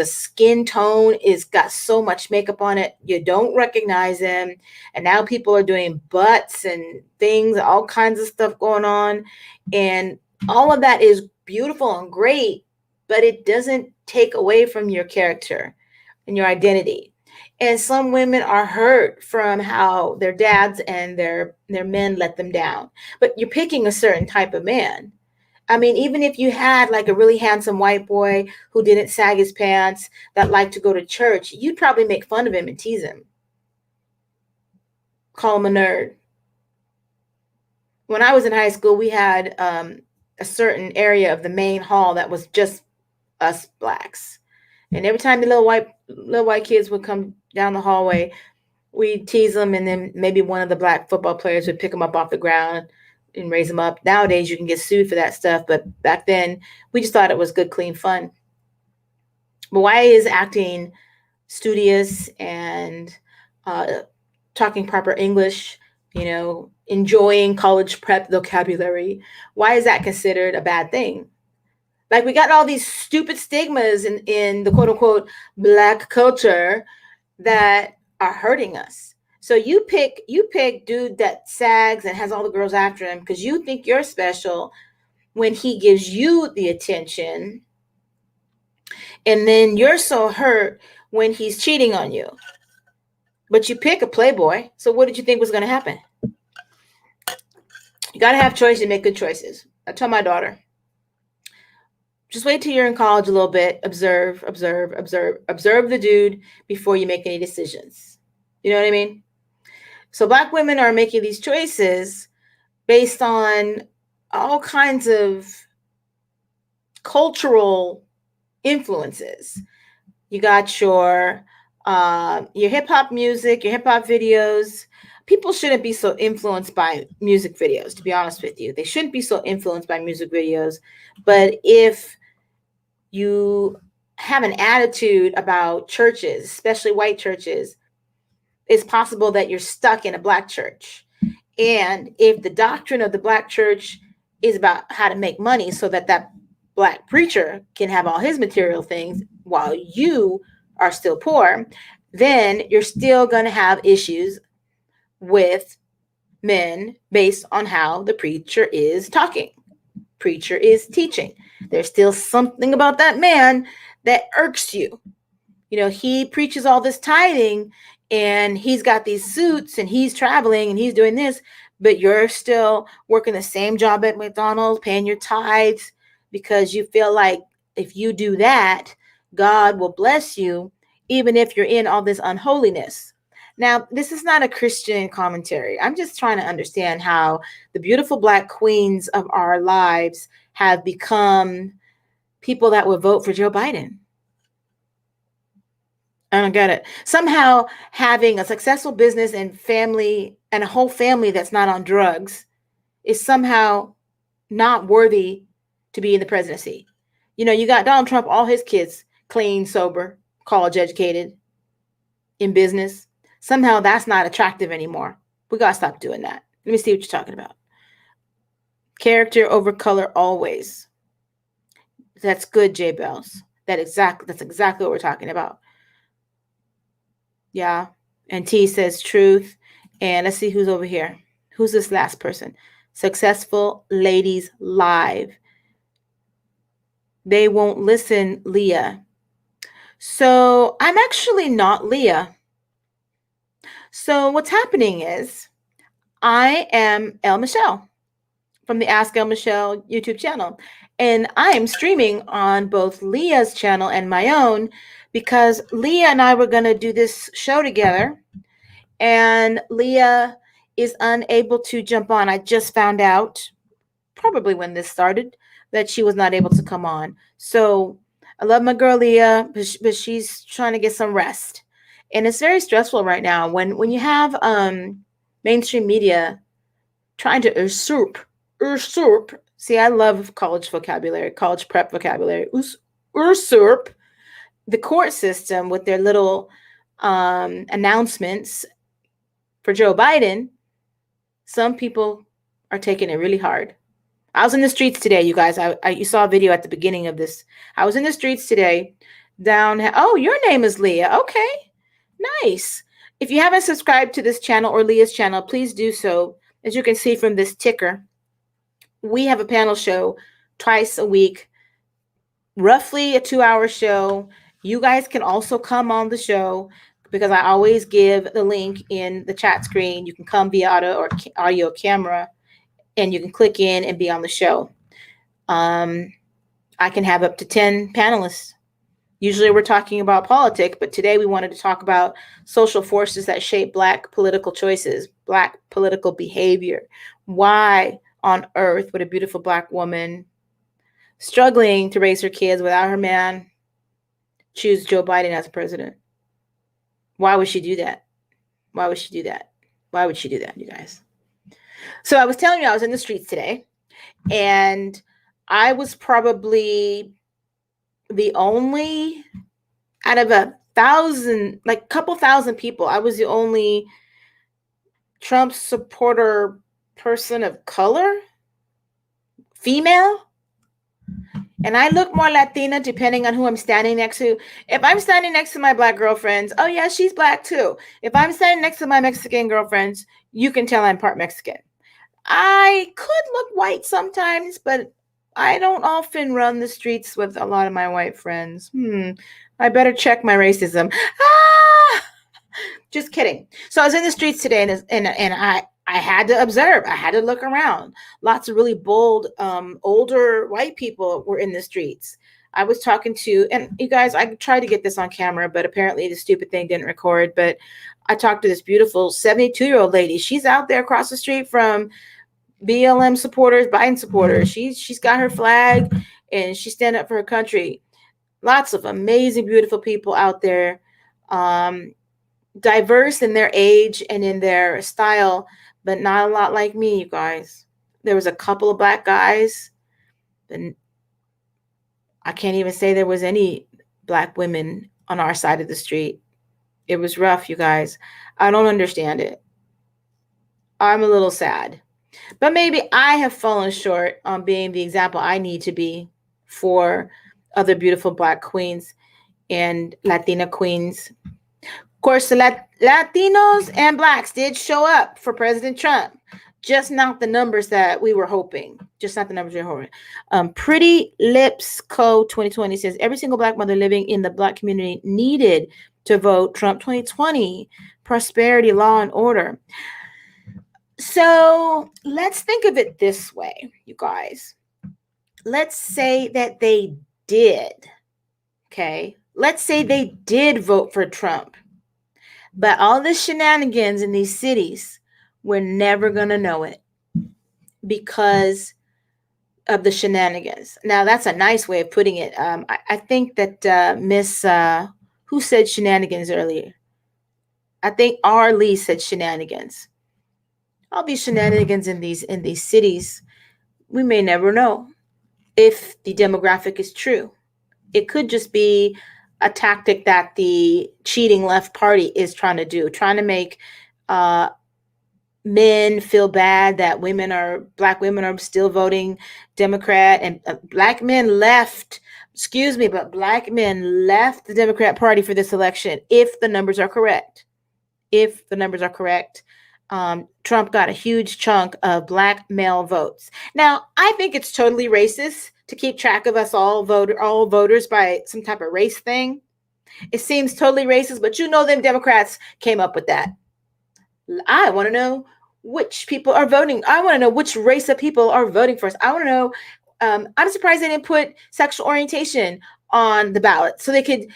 skin tone is got so much makeup on it, you don't recognize them. And now people are doing butts and things, all kinds of stuff going on. And all of that is beautiful and great, but it doesn't take away from your character and your identity. And some women are hurt from how their dads and their men let them down. But you're picking a certain type of man. I mean, even if you had like a really handsome white boy who didn't sag his pants, that liked to go to church, you'd probably make fun of him and tease him. Call him a nerd. When I was in high school, we had a certain area of the main hall that was just us Blacks. And every time the little white kids would come down the hallway, we'd tease them, and then maybe one of the Black football players would pick them up off the ground and raise them up. Nowadays, you can get sued for that stuff, but back then, we just thought it was good, clean fun. But why is acting studious and talking proper English, enjoying college prep vocabulary, why is that considered a bad thing? Like, we got all these stupid stigmas in the quote unquote Black culture that are hurting us. So you pick dude that sags and has all the girls after him because you think you're special when he gives you the attention. And then you're so hurt when he's cheating on you. But you pick a playboy. So what did you think was going to happen? You got to have choice and make good choices. I tell my daughter, just wait till you're in college a little bit. Observe the dude before you make any decisions. You know what I mean? So Black women are making these choices based on all kinds of cultural influences. You got your hip hop music, your hip hop videos. People shouldn't be so influenced by music videos, to be honest with you. They shouldn't be so influenced by music videos. But if you have an attitude about churches, especially white churches, it's possible that you're stuck in a Black church. And if the doctrine of the Black church is about how to make money so that that Black preacher can have all his material things while you are still poor, then you're still going to have issues with men based on how the preacher is talking, preacher is teaching. There's still something about that man that irks you. You know, he preaches all this tithing and he's got these suits and he's traveling and he's doing this, but you're still working the same job at McDonald's, paying your tithes because you feel like if you do that, God will bless you, even if you're in all this unholiness. Now, this is not a Christian commentary. I'm just trying to understand how the beautiful Black queens of our lives have become people that would vote for Joe Biden. I don't get it. Somehow having a successful business and family and a whole family that's not on drugs is somehow not worthy to be in the presidency. You know, you got Donald Trump, all his kids clean, sober, college educated, in business. Somehow that's not attractive anymore. We got to stop doing that. Let me see what you're talking about. Character over color always. That's good, J Bells. That's exactly what we're talking about. Yeah. And T says truth. And let's see who's over here. Who's this last person? Successful Ladies Live. They won't listen, Leah. So I'm actually not Leah. So what's happening is I am El Michelle from the Ask El Michelle YouTube channel. And I am streaming on both Leah's channel and my own because Leah and I were going to do this show together. And Leah is unable to jump on. I just found out, probably when this started, that she was not able to come on. So I love my girl Leah, but she's trying to get some rest. And it's very stressful right now when you have mainstream media trying to usurp. See, I love college vocabulary, college prep vocabulary. Usurp the court system with their little announcements for Joe Biden. Some people are taking it really hard. I was in the streets today, you guys. You saw a video at the beginning of this. I was in the streets today down. Oh, your name is Leah. Okay, nice. If you haven't subscribed to this channel or Leah's channel, please do so. As you can see from this ticker, we have a panel show twice a week, roughly a 2-hour show. You guys can also come on the show because I always give the link in the chat screen. You can come via audio camera and you can click in and be on the show. I can have up to 10 panelists. Usually we're talking about politics, but today we wanted to talk about social forces that shape Black political choices, Black political behavior. Why on earth would a beautiful Black woman struggling to raise her kids without her man choose Joe Biden as president? Why would she do that? Why would she do that? Why would she do that, you guys? So I was telling you I was in the streets today, and I was probably the only out of a couple thousand people, I was the only Trump supporter person of color, female. And I look more Latina depending on who I'm standing next to. If I'm standing next to my Black girlfriends, oh yeah, she's Black too. If I'm standing next to my Mexican girlfriends, you can tell I'm part Mexican. I could look white sometimes, but I don't often run the streets with a lot of my white friends. I better check my racism. Just kidding. So I was in the streets today, and I had to observe. I had to look around. Lots of really bold, older white people were in the streets. I was talking to, and you guys, I tried to get this on camera, but apparently the stupid thing didn't record. But I talked to this beautiful 72-year-old lady. She's out there across the street from BLM supporters, Biden supporters. She's got her flag, and she's standing up for her country. Lots of amazing, beautiful people out there, diverse in their age and in their style, but not a lot like me, you guys. There was a couple of black guys, and I can't even say there was any black women on our side of the street. It was rough, you guys. I don't understand it. I'm a little sad. But maybe I have fallen short on being the example I need to be for other beautiful Black queens and Latina queens. Of course, the Latinos and Blacks did show up for President Trump, just not the numbers that we were hoping. Just not the numbers we were hoping. Pretty Lips Co. 2020 says every single Black mother living in the Black community needed to vote Trump 2020. Prosperity, law, and order. So let's think of it this way, you guys. Let's say that they did. Okay. Let's say they did vote for Trump. But all the shenanigans in these cities, we're never going to know it because of the shenanigans. Now, that's a nice way of putting it. I think that Miss, who said shenanigans earlier? I think R. Lee said shenanigans. All these shenanigans in these cities, we may never know if the demographic is true. It could just be a tactic that the cheating left party is trying to do, trying to make men feel bad that Black women are still voting Democrat, and Black men left the Democrat Party for this election if the numbers are correct. Trump got a huge chunk of Black male votes. Now, I think it's totally racist to keep track of us all voters by some type of race thing. It seems totally racist, but them Democrats came up with that. I want to know which people are voting. I want to know which race of people are voting for us. I want to know. I'm surprised they didn't put sexual orientation on the ballot so they could,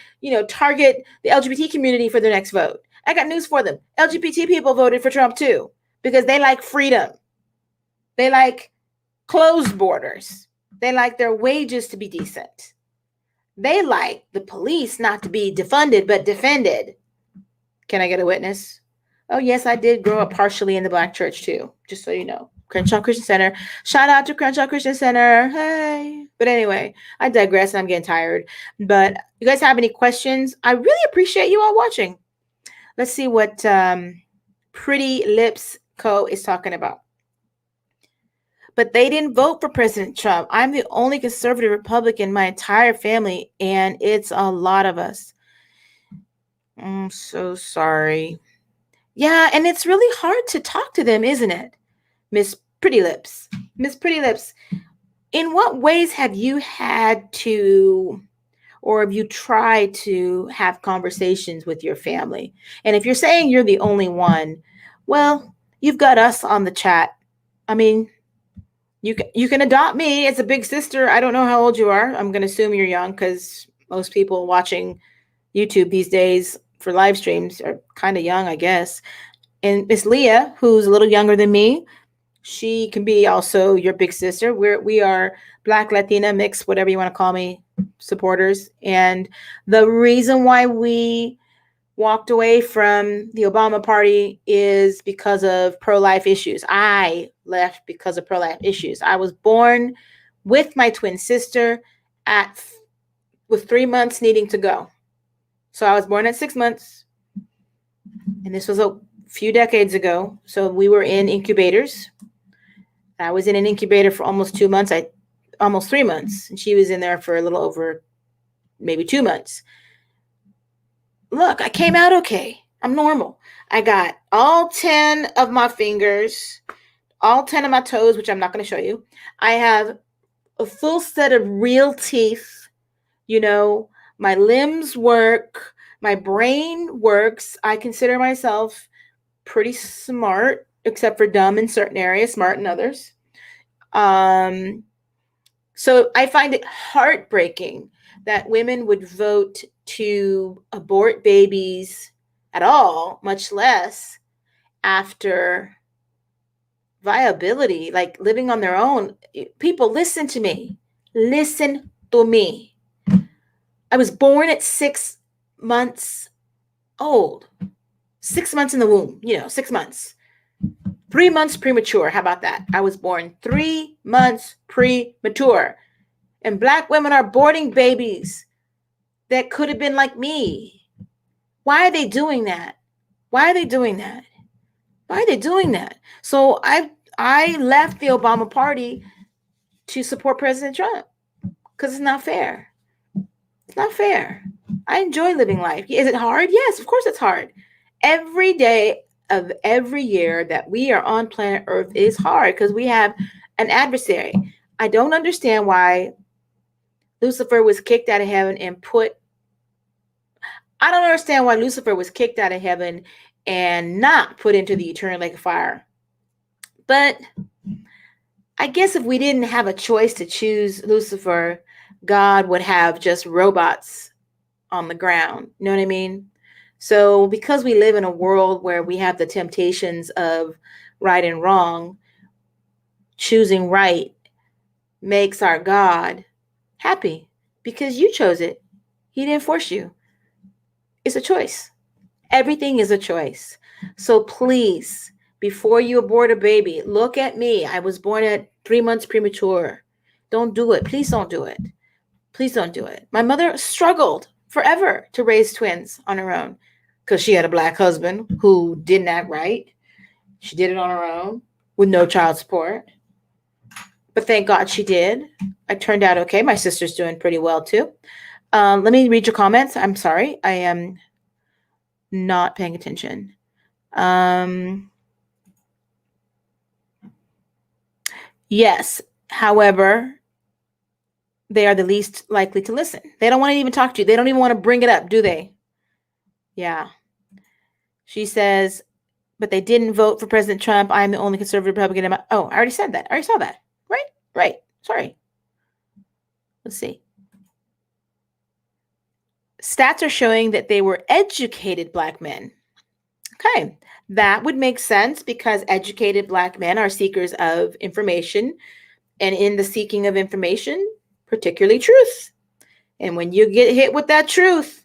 target the LGBT community for their next vote. I got news for them. LGBT people voted for Trump too because they like freedom. They like closed borders. They like their wages to be decent. They like the police not to be defunded, but defended. Can I get a witness? Oh, yes, I did grow up partially in the Black church too, just so you know. Crenshaw Christian Center. Shout out to Crenshaw Christian Center. Hey. But anyway, I digress and I'm getting tired. But you guys have any questions? I really appreciate you all watching. Let's see what Pretty Lips Co. is talking about. But they didn't vote for President Trump. I'm the only conservative Republican in my entire family, and it's a lot of us. I'm so sorry. Yeah, and it's really hard to talk to them, isn't it? Miss Pretty Lips. Miss Pretty Lips, in what ways have you had to, or have you tried to have conversations with your family? And if you're saying you're the only one, well, you've got us on the chat. I mean, you can adopt me as a big sister. I don't know how old you are. I'm going to assume you're young because most people watching YouTube these days for live streams are kind of young, I guess. And Miss Leah, who's a little younger than me, she can be also your big sister. We are Black, Latina, mixed, whatever you want to call me, supporters. And the reason why we walked away from the Obama party is because of pro-life issues. I left because of pro-life issues. I was born with my twin sister with 3 months needing to go. So I was born at 6 months, and this was a few decades ago. So we were in incubators. I was in an incubator for almost 2 months, almost 3 months, and she was in there for a little over maybe 2 months. Look, I came out okay. I'm normal. I got all 10 of my fingers, all 10 of my toes, which I'm not going to show you. I have a full set of real teeth. My limbs work. My brain works. I consider myself pretty smart, except for dumb in certain areas, smart in others. So I find it heartbreaking that women would vote to abort babies at all, much less after viability, like living on their own. People, listen to me. Listen to me. I was born at 6 months old, 6 months in the womb, 6 months. 3 months premature. How about that? I was born 3 months premature. And Black women are aborting babies that could have been like me. Why are they doing that? Why are they doing that? Why are they doing that? So I left the Obama party to support President Trump because it's not fair. It's not fair. I enjoy living life. Is it hard? Yes, of course it's hard. Every day of every year that we are on planet Earth is hard because we have an adversary. I don't understand why Lucifer was kicked out of heaven and I don't understand why Lucifer was kicked out of heaven and not put into the eternal lake of fire. But I guess if we didn't have a choice to choose Lucifer, God would have just robots on the ground. You know what I mean? So because we live in a world where we have the temptations of right and wrong, choosing right makes our God happy because you chose it. He didn't force you. It's a choice. Everything is a choice. So please, before you abort a baby, look at me. I was born at 3 months premature. Don't do it. Please don't do it. Please don't do it. My mother struggled forever to raise twins on her own because she had a Black husband who didn't act right. She did it on her own with no child support. But thank God she did. I turned out okay. My sister's doing pretty well too. Let me read your comments. I'm sorry. I am not paying attention. Yes. However, they are the least likely to listen. They don't want to even talk to you. They don't even want to bring it up, do they? Yeah. She says, but they didn't vote for President Trump. I'm the only conservative Republican in my... Oh, I already said that. I already saw that. Right. Sorry. Let's see. Stats are showing that they were educated Black men. Okay. That would make sense because educated Black men are seekers of information. And in the seeking of information, particularly truth. And when you get hit with that truth,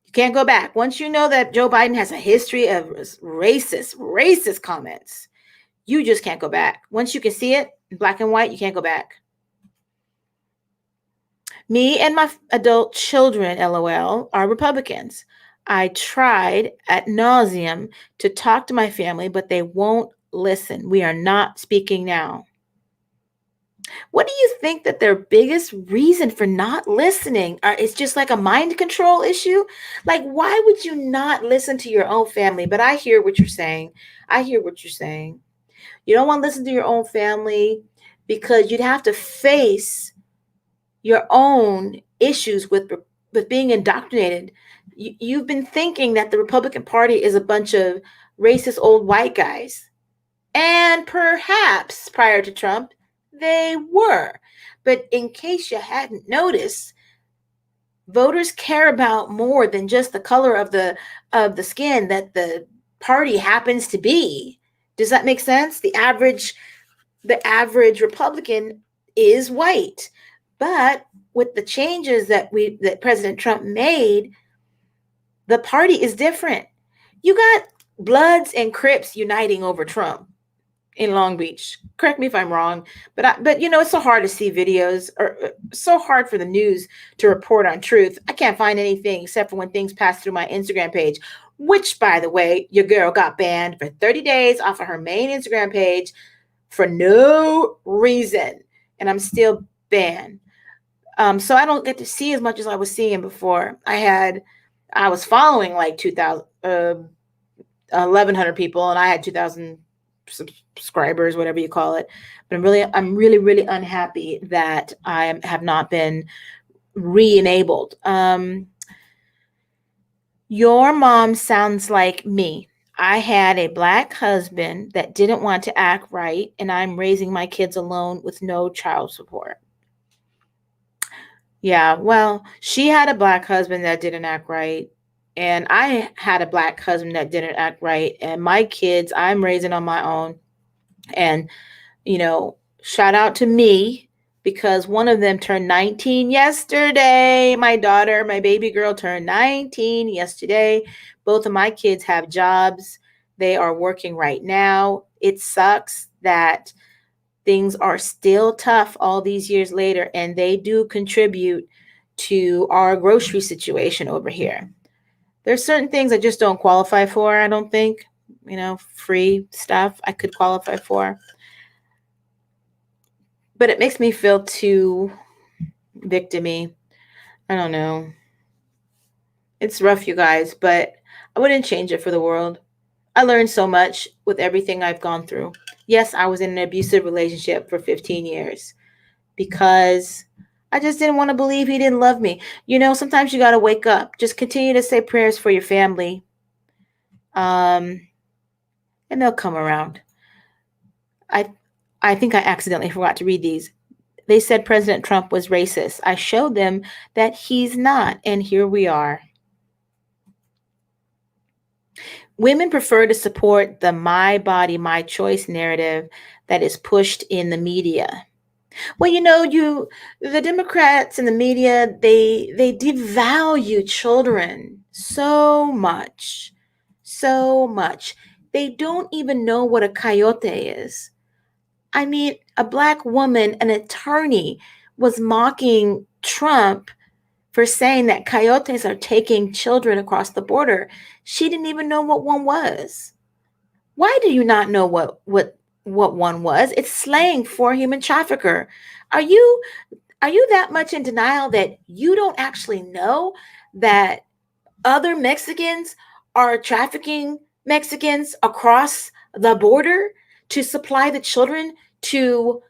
you can't go back. Once you know that Joe Biden has a history of racist comments, you just can't go back. Once you can see it in black and white, you can't go back. Me and my adult children, LOL, are Republicans. I tried ad nauseum to talk to my family, but they won't listen. We are not speaking now. What do you think that their biggest reason for not listening is just like a mind control issue? Like, why would you not listen to your own family? But I hear what you're saying. You don't want to listen to your own family because you'd have to face your own issues with being indoctrinated. You've been thinking that the Republican Party is a bunch of racist old white guys. And perhaps prior to Trump, they were. But in case you hadn't noticed, voters care about more than just the color of the skin that the party happens to be. Does that make sense? The average Republican is white. But with the changes that President Trump made, the party is different. You got Bloods and Crips uniting over Trump in Long Beach. Correct me if I'm wrong, but it's so hard to see videos, or so hard for the news to report on truth. I can't find anything except for when things pass through my Instagram page, which, by the way, your girl got banned for 30 days off of her main Instagram page for no reason, and I'm still banned. So I don't get to see as much as I was seeing before. I was following like 1,100 people, and I had 2,000 subscribers, whatever you call it. But I'm really unhappy that I have not been re-enabled. Your mom sounds like me. I had a black husband that didn't want to act right, and I'm raising my kids alone with no child support. Yeah, well, she had a black husband that didn't act right, and I had a black husband that didn't act right, and my kids I'm raising on my own. And, shout out to me because one of them turned 19 yesterday. My daughter, my baby girl, turned 19 yesterday. Both of my kids have jobs. They are working right now. It sucks that things are still tough all these years later, and they do contribute to our grocery situation over here. There's certain things I just don't qualify for, I don't think. Free stuff I could qualify for. But it makes me feel too victimy. I don't know. It's rough, you guys, but I wouldn't change it for the world. I learned so much with everything I've gone through. Yes, I was in an abusive relationship for 15 years because I just didn't want to believe he didn't love me. Sometimes you got to wake up. Just continue to say prayers for your family. And they'll come around. I think I accidentally forgot to read these. They said President Trump was racist. I showed them that he's not, and here we are. Women prefer to support the my body, my choice narrative that is pushed in the media. Well, the Democrats and the media, they devalue children so much. So much. They don't even know what a coyote is. I mean, a black woman, an attorney, was mocking Trump for saying that coyotes are taking children across the border. She didn't even know what one was. Why do you not know what one was? It's slang for human trafficker. Are you that much in denial that you don't actually know that other Mexicans are trafficking Mexicans across the border to supply the children to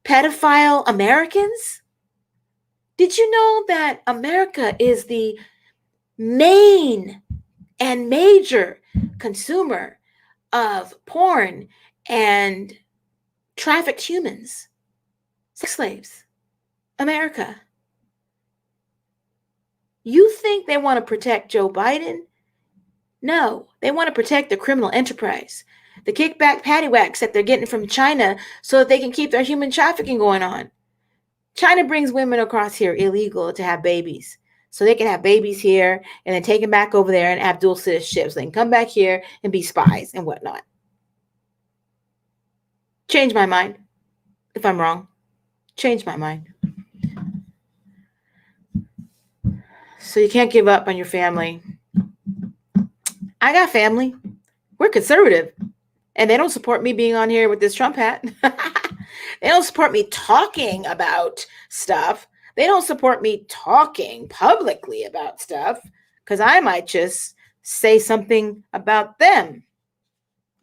pedophile Americans? Did you know that America is the main and major consumer of porn and trafficked humans, sex slaves? America. You think they want to protect Joe Biden? No, they want to protect the criminal enterprise, the kickback paddywhacks that they're getting from China so that they can keep their human trafficking going on. China brings women across here illegal to have babies. So they can have babies here and then take them back over there and have dual citizenship. So they can come back here and be spies and whatnot. Change my mind if I'm wrong. Change my mind. So you can't give up on your family. I got family. We're conservative. And they don't support me being on here with this Trump hat. They don't support me talking about stuff. They don't support me talking publicly about stuff because I might just say something about them.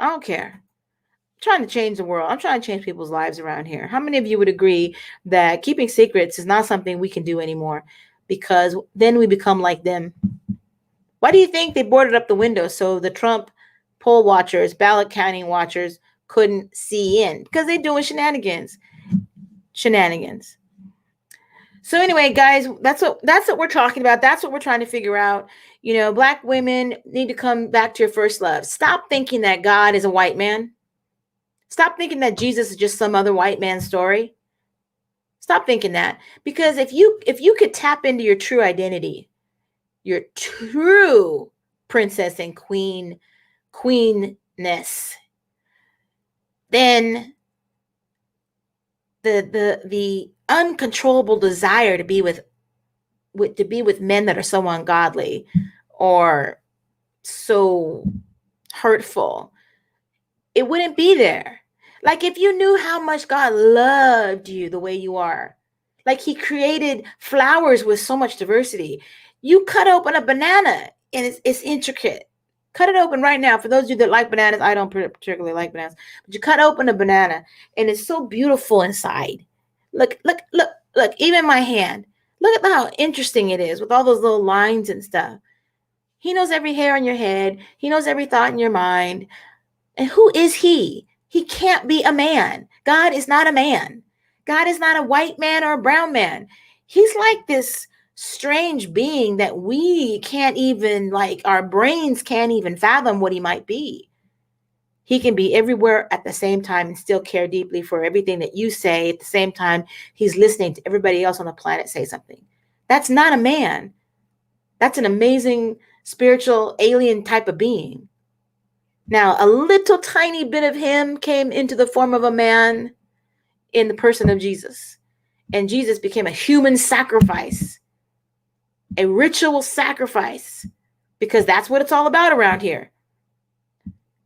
I don't care. I'm trying to change the world. I'm trying to change people's lives around here. How many of you would agree that keeping secrets is not something we can do anymore because then we become like them? Why do you think they boarded up the window so the Trump poll watchers, ballot counting watchers couldn't see in? Because they're doing shenanigans. So anyway, guys, that's what we're talking about. That's what we're trying to figure out. Black women need to come back to your first love. Stop thinking that God is a white man. Stop thinking that Jesus is just some other white man's story. Stop thinking that. Because if you could tap into your true identity, your true princess and queenness, then the uncontrollable desire to be with men that are so ungodly or so hurtful, it wouldn't be there. Like if you knew how much God loved you the way you are, like he created flowers with so much diversity. You cut open a banana and it's intricate. Cut it open right now. For those of you that like bananas, I don't particularly like bananas, but you cut open a banana and it's so beautiful inside. Look, even my hand. Look at how interesting it is with all those little lines and stuff. He knows every hair on your head. He knows every thought in your mind. And who is he? He can't be a man. God is not a man. God is not a white man or a brown man. He's like this strange being that we can't even, like, our brains can't even fathom what he might be. He can be everywhere at the same time and still care deeply for everything that you say. At the same time, he's listening to everybody else on the planet say something. That's not a man. That's an amazing spiritual alien type of being. Now, a little tiny bit of him came into the form of a man in the person of Jesus. And Jesus became a human sacrifice, a ritual sacrifice, because that's what it's all about around here.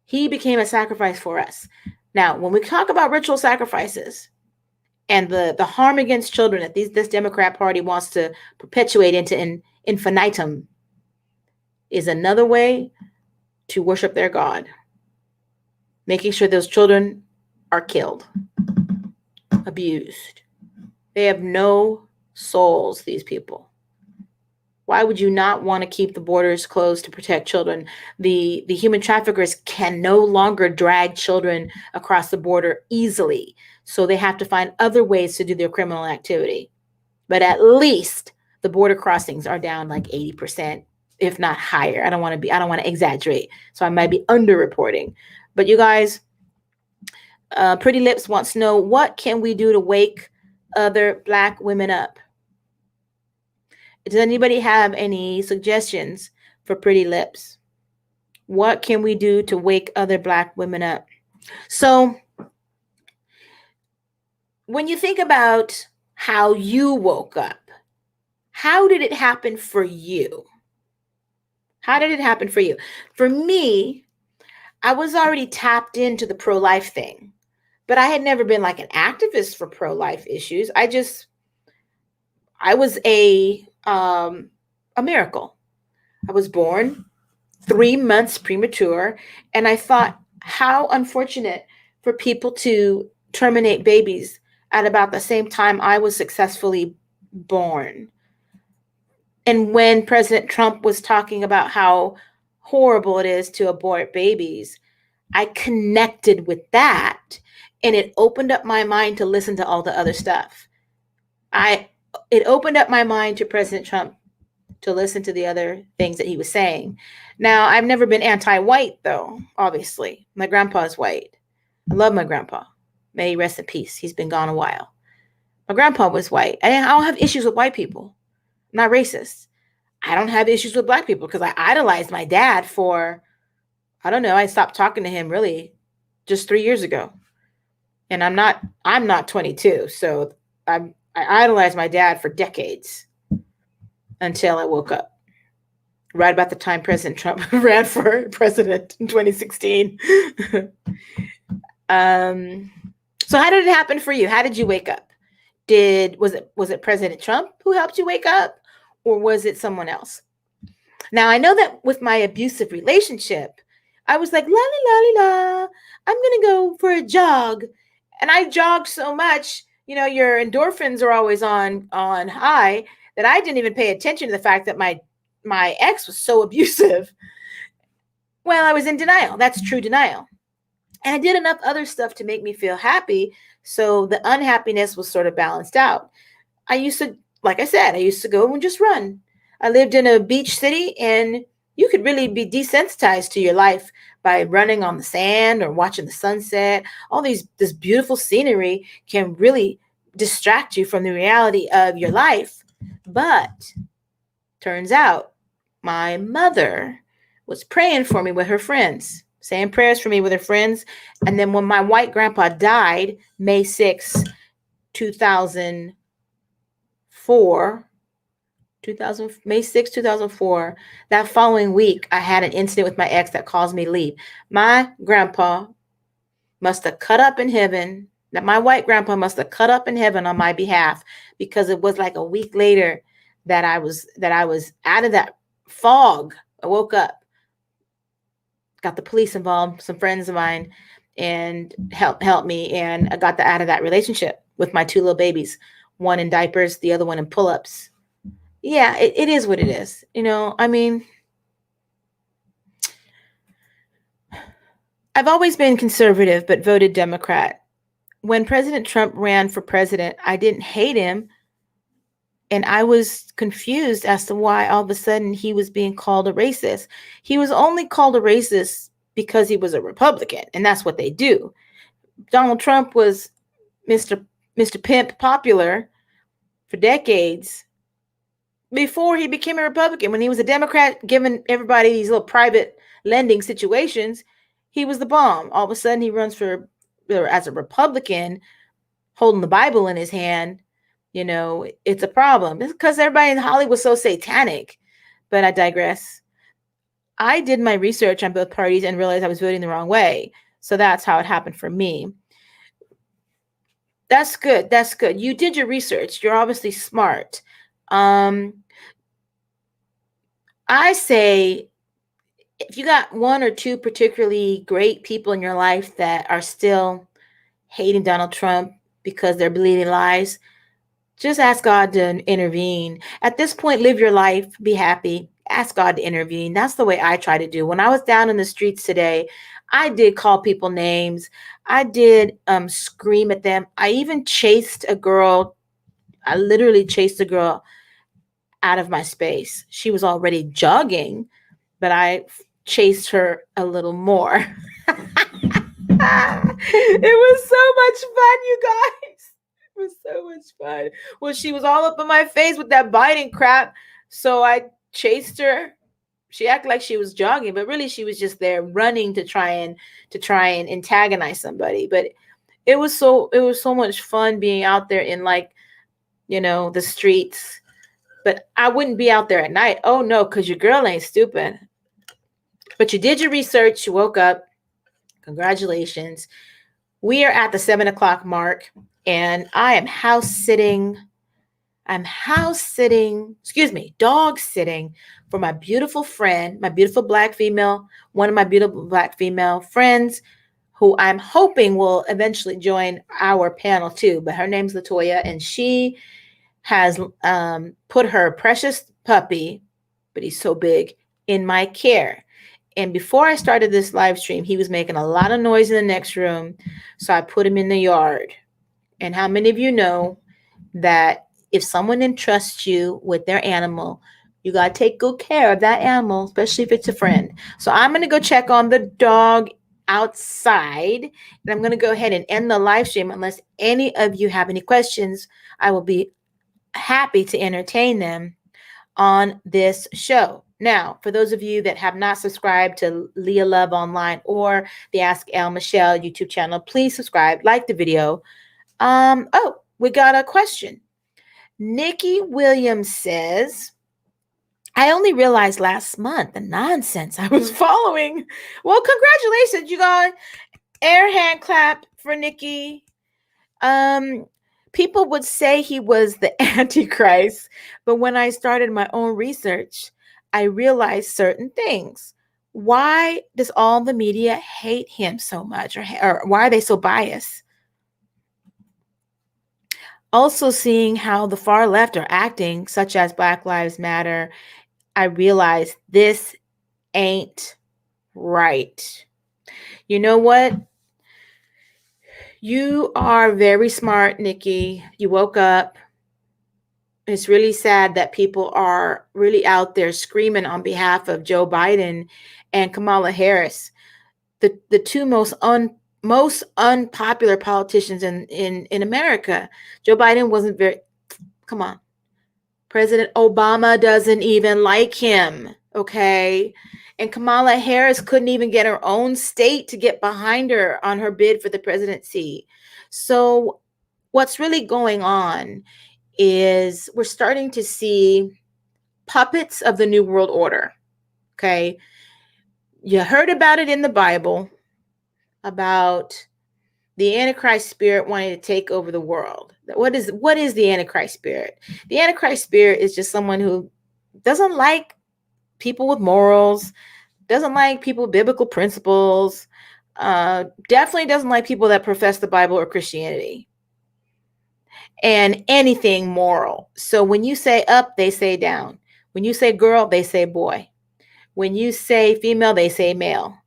He became a sacrifice for us. Now, when we talk about ritual sacrifices and the harm against children that this Democrat Party wants to perpetuate into infinitum is another way to worship their God, making sure those children are killed, abused. They have no souls, these people. Why would you not want to keep the borders closed to protect children? The human traffickers can no longer drag children across the border easily, so they have to find other ways to do their criminal activity. But at least the border crossings are down like 80%, if not higher. I don't want to exaggerate, so I might be underreporting. But you guys, Pretty Lips wants to know, what can we do to wake other Black women up? Does anybody have any suggestions for Pretty Lips? What can we do to wake other Black women up? So when you think about how you woke up, how did it happen for you? How did it happen for you? For me, I was already tapped into the pro-life thing, but I had never been like an activist for pro-life issues. I was a miracle. I was born 3 months premature, and I thought, how unfortunate for people to terminate babies at about the same time I was successfully born. And when President Trump was talking about how horrible it is to abort babies, I connected with that, and it opened up my mind to listen to all the other stuff. It opened up my mind to President Trump to listen to the other things that he was saying. Now, I've never been anti-white, though, obviously. My grandpa is white. I love my grandpa. May he rest in peace. He's been gone a while. My grandpa was white. I don't have issues with white people. I'm not racist. I don't have issues with Black people because I idolized my dad for, I don't know, I stopped talking to him really just 3 years ago. And I'm not 22, so I idolized my dad for decades until I woke up. Right about the time President Trump ran for president in 2016. So how did it happen for you? How did you wake up? Was it President Trump who helped you wake up, or was it someone else? Now, I know that with my abusive relationship, I was like, la la la la, I'm gonna go for a jog. And I jogged so much, your endorphins are always on high, that I didn't even pay attention to the fact that my ex was so abusive. Well, I was in denial. That's true denial. And I did enough other stuff to make me feel happy, so the unhappiness was sort of balanced out. I used to go and just run. I lived in a beach city, and you could really be desensitized to your life by running on the sand or watching the sunset. This beautiful scenery can really distract you from the reality of your life. But turns out my mother was praying for me with her friends, saying prayers for me with her friends. And then when my white grandpa died, May 6, 2004, May 6, 2004, that following week, I had an incident with my ex that caused me to leave. My grandpa must have cut up in heaven, that my white grandpa must have cut up in heaven on my behalf, because it was like a week later that I was out of that fog. I woke up, got the police involved, some friends of mine, and helped me, and I got out of that relationship with my 2 little babies, one in diapers, the other one in pull-ups. Yeah, it is what it is. I've always been conservative, but voted Democrat. When President Trump ran for president, I didn't hate him. And I was confused as to why all of a sudden he was being called a racist. He was only called a racist because he was a Republican, and that's what they do. Donald Trump was Mr. Pimp popular for decades before he became a Republican. When he was a Democrat, giving everybody these little private lending situations, he was the bomb. All of a sudden, he runs for as a Republican, holding the Bible in his hand. You know, it's a problem. It's because everybody in Hollywood was so satanic. But I digress. I did my research on both parties and realized I was voting the wrong way. So that's how it happened for me. That's good. That's good. You did your research. You're obviously smart. I say if you got one or two particularly great people in your life that are still hating Donald Trump because they're believing lies, just ask God to intervene. At this point, live your life, be happy, ask God to intervene. That's the way I try to do. When I was down in the streets today, I did call people names. I did scream at them. I even chased a girl. I literally chased a girl out of my space. She was already jogging, but I chased her a little more. It was so much fun, you guys. It was so much fun. Well, she was all up in my face with that biting crap. So I chased her. She acted like she was jogging, but really she was just there running to try and antagonize somebody. But it was so much fun being out there in, like, you know, the streets. But I wouldn't be out there at night. Oh no, because your girl ain't stupid. But you did your research, you woke up. Congratulations. We are at the 7 o'clock mark, and I am dog sitting for my beautiful friend, my beautiful black female, one of my beautiful black female friends who I'm hoping will eventually join our panel too. But her name's Latoya, and she has put her precious puppy, but he's so big, in my care. And before I started this live stream, he was making a lot of noise in the next room. So I put him in the yard. And how many of you know that if someone entrusts you with their animal, you got to take good care of that animal, especially if it's a friend. So I'm going to go check on the dog outside. And I'm going to go ahead and end the live stream. Unless any of you have any questions, I will be happy to entertain them on this show. Now, for those of you that have not subscribed to Leah Love Online or the Ask Elle Michelle YouTube channel, please subscribe, like the video. We got a question. Nikki Williams says, I only realized last month the nonsense I was following. Well, congratulations, you got air hand clap for Nikki. People would say he was the Antichrist, but when I started my own research, I realized certain things. Why does all the media hate him so much, or why are they so biased? Also, seeing how the far left are acting, such as Black Lives Matter, I realized this ain't right. You know what? You are very smart, Nikki. You woke up. It's really sad that people are really out there screaming on behalf of Joe Biden and Kamala Harris, the two most unpopular politicians in America. Joe Biden wasn't very, come on. President Obama doesn't even like him, okay? And Kamala Harris couldn't even get her own state to get behind her on her bid for the presidency. So what's really going on is we're starting to see puppets of the New World Order, okay? You heard about it in the Bible, about the Antichrist spirit wanting to take over the world. What is the Antichrist spirit? The Antichrist spirit is just someone who doesn't like people with morals, doesn't like people with biblical principles, definitely doesn't like people that profess the Bible or Christianity, and anything moral. So when you say up, they say down. When you say girl, they say boy. When you say female, they say male.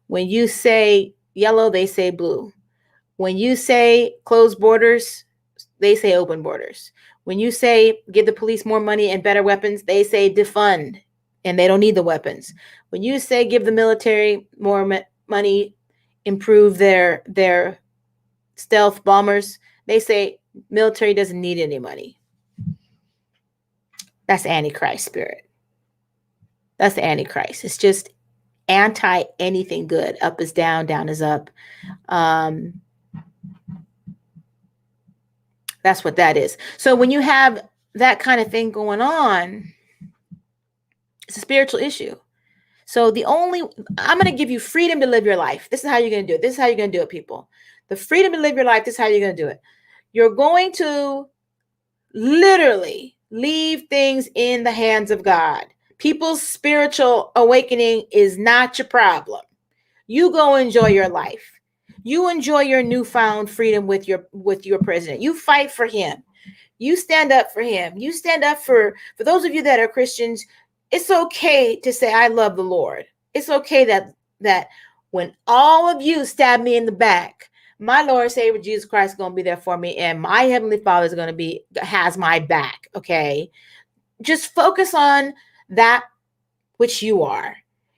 When you say yellow, they say blue. When you say close borders, they say open borders. When you say give the police more money and better weapons, they say defund, and they don't need the weapons. When you say give the military more money, improve their stealth bombers, they say military doesn't need any money. That's Antichrist spirit. That's the Antichrist. It's just anti anything good. Up is down, down is up. That's what that is. So when you have that kind of thing going on, it's a spiritual issue. So I'm going to give you freedom to live your life. This is how you're going to do it. This is how you're going to do it, people. The freedom to live your life. This is how you're going to do it. You're going to literally leave things in the hands of God. People's spiritual awakening is not your problem. You go enjoy your life. You enjoy your newfound freedom with your president. You fight for him. You stand up for him. You stand up for those of you that are Christians. It's okay to say, I love the Lord. It's okay that when all of you stab me in the back, my Lord Savior Jesus Christ is going to be there for me, and my Heavenly Father has my back. Okay. Just focus on that which you are,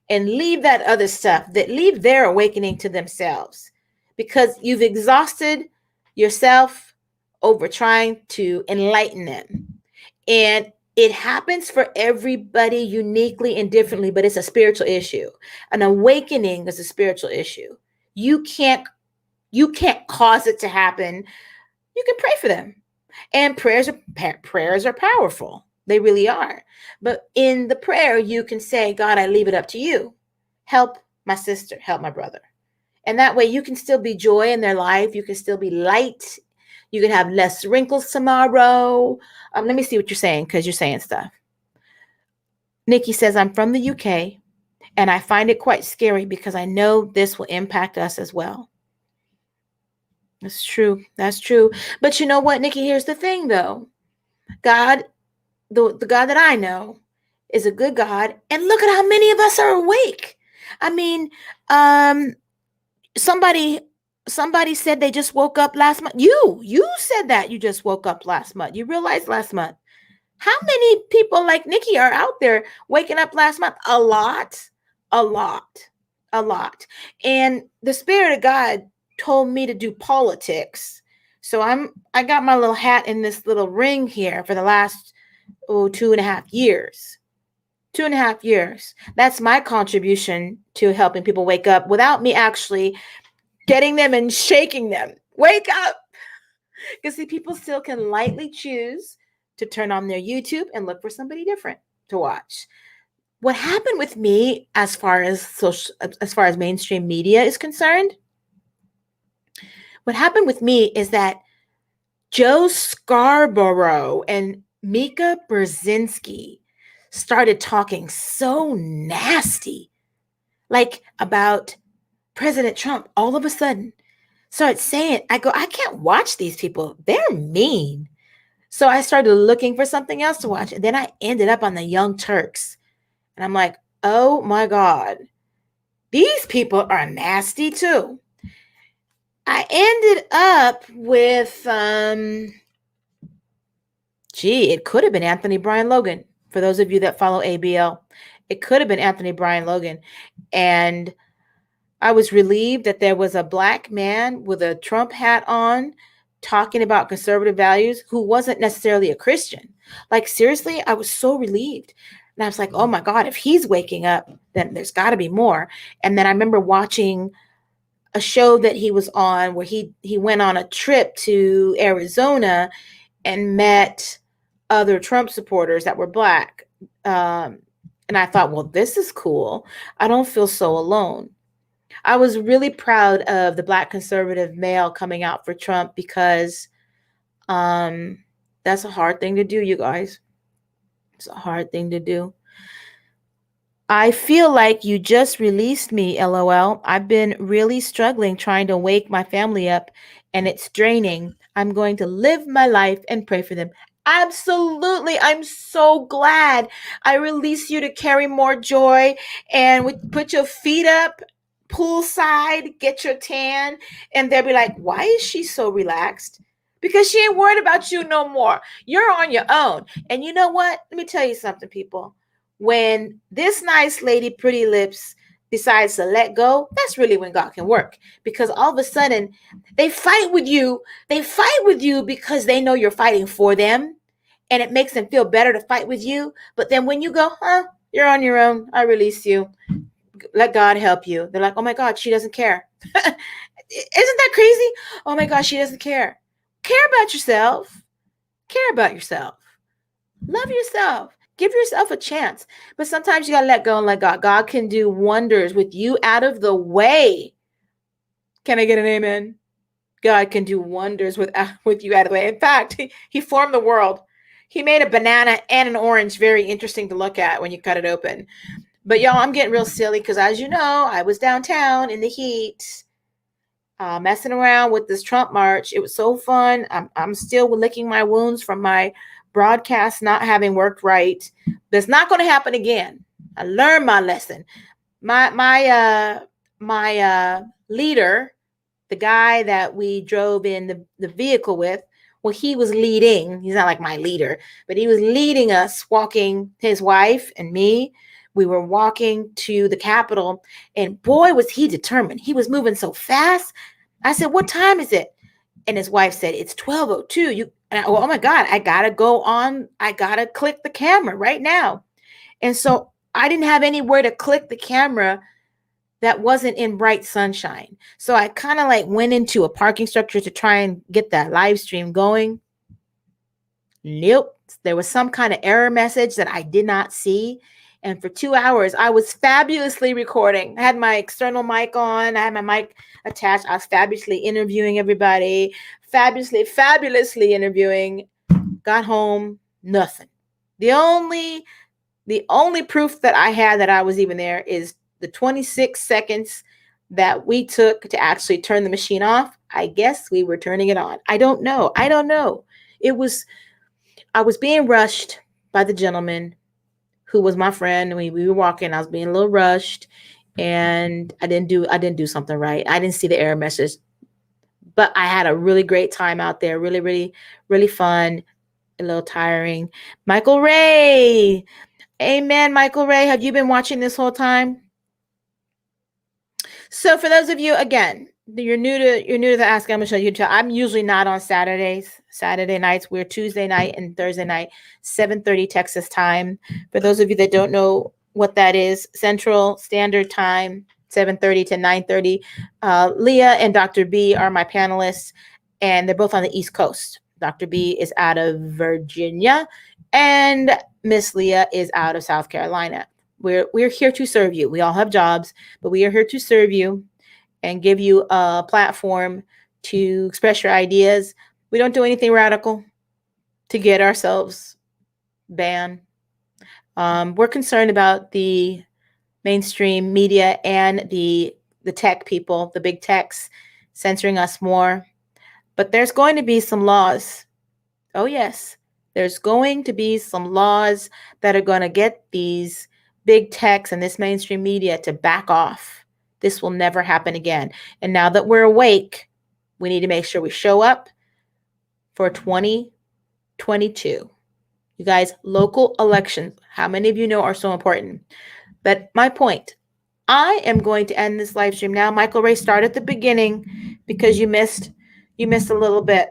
and leave that other stuff, leave their awakening to themselves, because you've exhausted yourself over trying to enlighten them. And it happens for everybody uniquely and differently, but it's a spiritual issue. An awakening is a spiritual issue. You can't cause it to happen. You can pray for them. And prayers are powerful. They really are. But in the prayer, you can say, God, I leave it up to you. Help my sister, help my brother. And that way you can still be joy in their life. You can still be light. You can have less wrinkles tomorrow. Let me see what you're saying, because you're saying stuff. Nikki says, I'm from the UK, and I find it quite scary because I know this will impact us as well. That's true. That's true. But you know what, Nikki? Here's the thing, though. God, the God that I know, is a good God. And look at how many of us are awake. I mean, somebody said they just woke up last month. You said that you just woke up last month. You realized last month. How many people like Nikki are out there waking up last month? A lot. And the Spirit of God told me to do politics. So I got my little hat in this little ring here for the last 2.5 years. 2.5 years. That's my contribution to helping people wake up without me actually getting them and shaking them. Wake up. Because see, people still can lightly choose to turn on their YouTube and look for somebody different to watch. What happened with me as far as mainstream media is concerned, what happened with me is that Joe Scarborough and Mika Brzezinski started talking so nasty, like about President Trump. All of a sudden, started saying, I can't watch these people. They're mean. So I started looking for something else to watch. And then I ended up on the Young Turks. And I'm like, oh my God, these people are nasty too. I ended up with, it could have been Anthony Brian Logan. For those of you that follow ABL, it could have been Anthony Brian Logan. And I was relieved that there was a black man with a Trump hat on talking about conservative values who wasn't necessarily a Christian. Like, seriously, I was so relieved. And I was like, oh my God, if he's waking up, then there's got to be more. And then I remember watching a show that he was on where he went on a trip to Arizona and met other Trump supporters that were black. And I thought, well, this is cool. I don't feel so alone. I was really proud of the black conservative male coming out for Trump because that's a hard thing to do, you guys. It's a hard thing to do. I feel like you just released me, LOL. I've been really struggling trying to wake my family up, and it's draining. I'm going to live my life and pray for them. Absolutely. I'm so glad I released you to carry more joy and put your feet up. poolside, get your tan, and they'll be like, why is she so relaxed? Because she ain't worried about you no more. You're on your own. And you know what? Let me tell you something, people. When this nice lady, Pretty Lips, decides to let go, that's really when God can work. Because all of a sudden, they fight with you. They fight with you because they know you're fighting for them. And it makes them feel better to fight with you. But then when you go, you're on your own. I release you. Let God help you. They're like, oh my God, she doesn't care. Isn't that crazy? Oh my gosh, she doesn't care. Care about yourself. Care about yourself. Love yourself. Give yourself a chance. But sometimes you got to let go and let God. God can do wonders with you out of the way. Can I get an amen? God can do wonders with you out of the way. In fact, he formed the world. He made a banana and an orange very interesting to look at when you cut it open. But y'all, I'm getting real silly because as you know, I was downtown in the heat. Messing around with this Trump march. It was so fun. I'm still licking my wounds from my broadcast not having worked right. That's not going to happen again. I learned my lesson. My leader, the guy that we drove in the vehicle with, well, he was leading. He's not like my leader, but he was leading us, walking his wife and me. We were walking to the Capitol, and boy, was he determined. He was moving so fast. I said, what time is it? And his wife said, it's 12:02. Oh my God, I got to go on. I got to click the camera right now. And so I didn't have anywhere to click the camera that wasn't in bright sunshine. So I kind of like went into a parking structure to try and get that live stream going. Nope. There was some kind of error message that I did not see. And for 2 hours, I was fabulously recording. I had my external mic on. I had my mic attached. I was fabulously interviewing everybody. Fabulously interviewing. Got home, nothing. The only proof that I had that I was even there is the 26 seconds that we took to actually turn the machine off. I guess we were turning it on. I don't know. I was being rushed by the gentleman who was my friend. We were walking. I was being a little rushed, and I didn't do something right. I didn't see the error message, but I had a really great time out there. Really, really, really fun. A little tiring. Michael Ray, amen. Michael Ray, have you been watching this whole time? So for those of you, again, you're new to the Ask Emma Show YouTube. I'm usually not on Saturday nights. We're Tuesday night and Thursday night, 7:30 Texas time. For those of you that don't know what that is, Central Standard Time, 7:30 to 9:30. Leah and Dr. B are my panelists, and they're both on the East Coast. Dr. B is out of Virginia, and Miss Leah is out of South Carolina. We're here to serve you. We all have jobs, but we are here to serve you and give you a platform to express your ideas. We don't do anything radical to get ourselves banned. We're concerned about the mainstream media and the tech people, the big techs, censoring us more. But there's going to be some laws. Oh, yes. There's going to be some laws that are going to get these big techs and this mainstream media to back off. This will never happen again. And now that we're awake, we need to make sure we show up for 2022. You guys, local elections, how many of you know are so important? But my point, I am going to end this live stream now. Michael Ray, start at the beginning because you missed a little bit.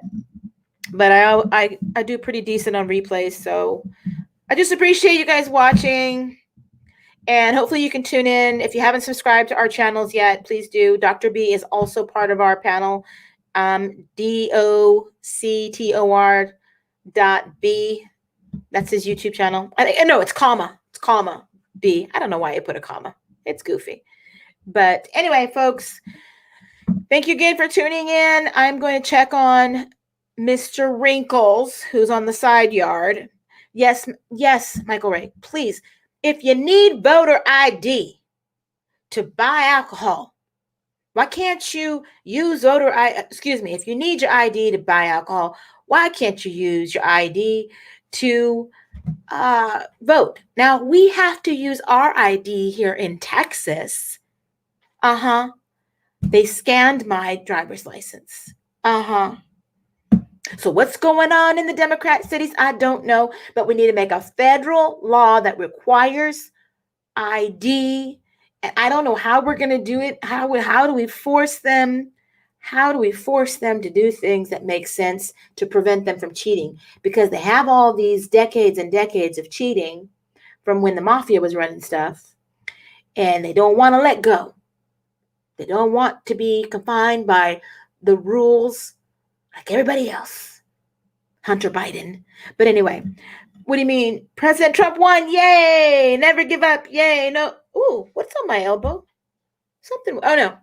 But I do pretty decent on replays. So I just appreciate you guys watching. And hopefully you can tune in. If you haven't subscribed to our channels yet, please do. Dr. B is also part of our panel. DOCTOR.B. That's his YouTube channel. No, it's comma. It's comma B. I don't know why I put a comma. It's goofy. But anyway, folks, thank you again for tuning in. I'm going to check on Mr. Wrinkles, who's on the side yard. Yes, Michael Ray, please. If you need voter ID to buy alcohol, why can't you use if you need your ID to buy alcohol, why can't you use your ID to vote? Now, we have to use our ID here in Texas Uh-huh. They scanned my driver's license. Uh-huh. So what's going on in the Democrat cities? I don't know, but we need to make a federal law that requires ID. And I don't know how we're going to do it. How do we force them? How do we force them to do things that make sense to prevent them from cheating? Because they have all these decades and decades of cheating from when the mafia was running stuff, and they don't want to let go. They don't want to be confined by the rules like everybody else. Hunter Biden. But anyway, what do you mean? President Trump won. Yay. Never give up. Yay. No. Ooh, what's on my elbow? Something. Oh, no.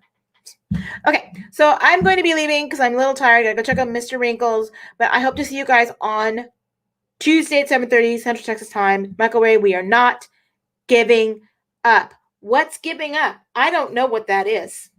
Okay. So I'm going to be leaving because I'm a little tired. I gotta go check on Mr. Wrinkles. But I hope to see you guys on Tuesday at 7:30 Central Texas time. Michael Ray, we are not giving up. What's giving up? I don't know what that is.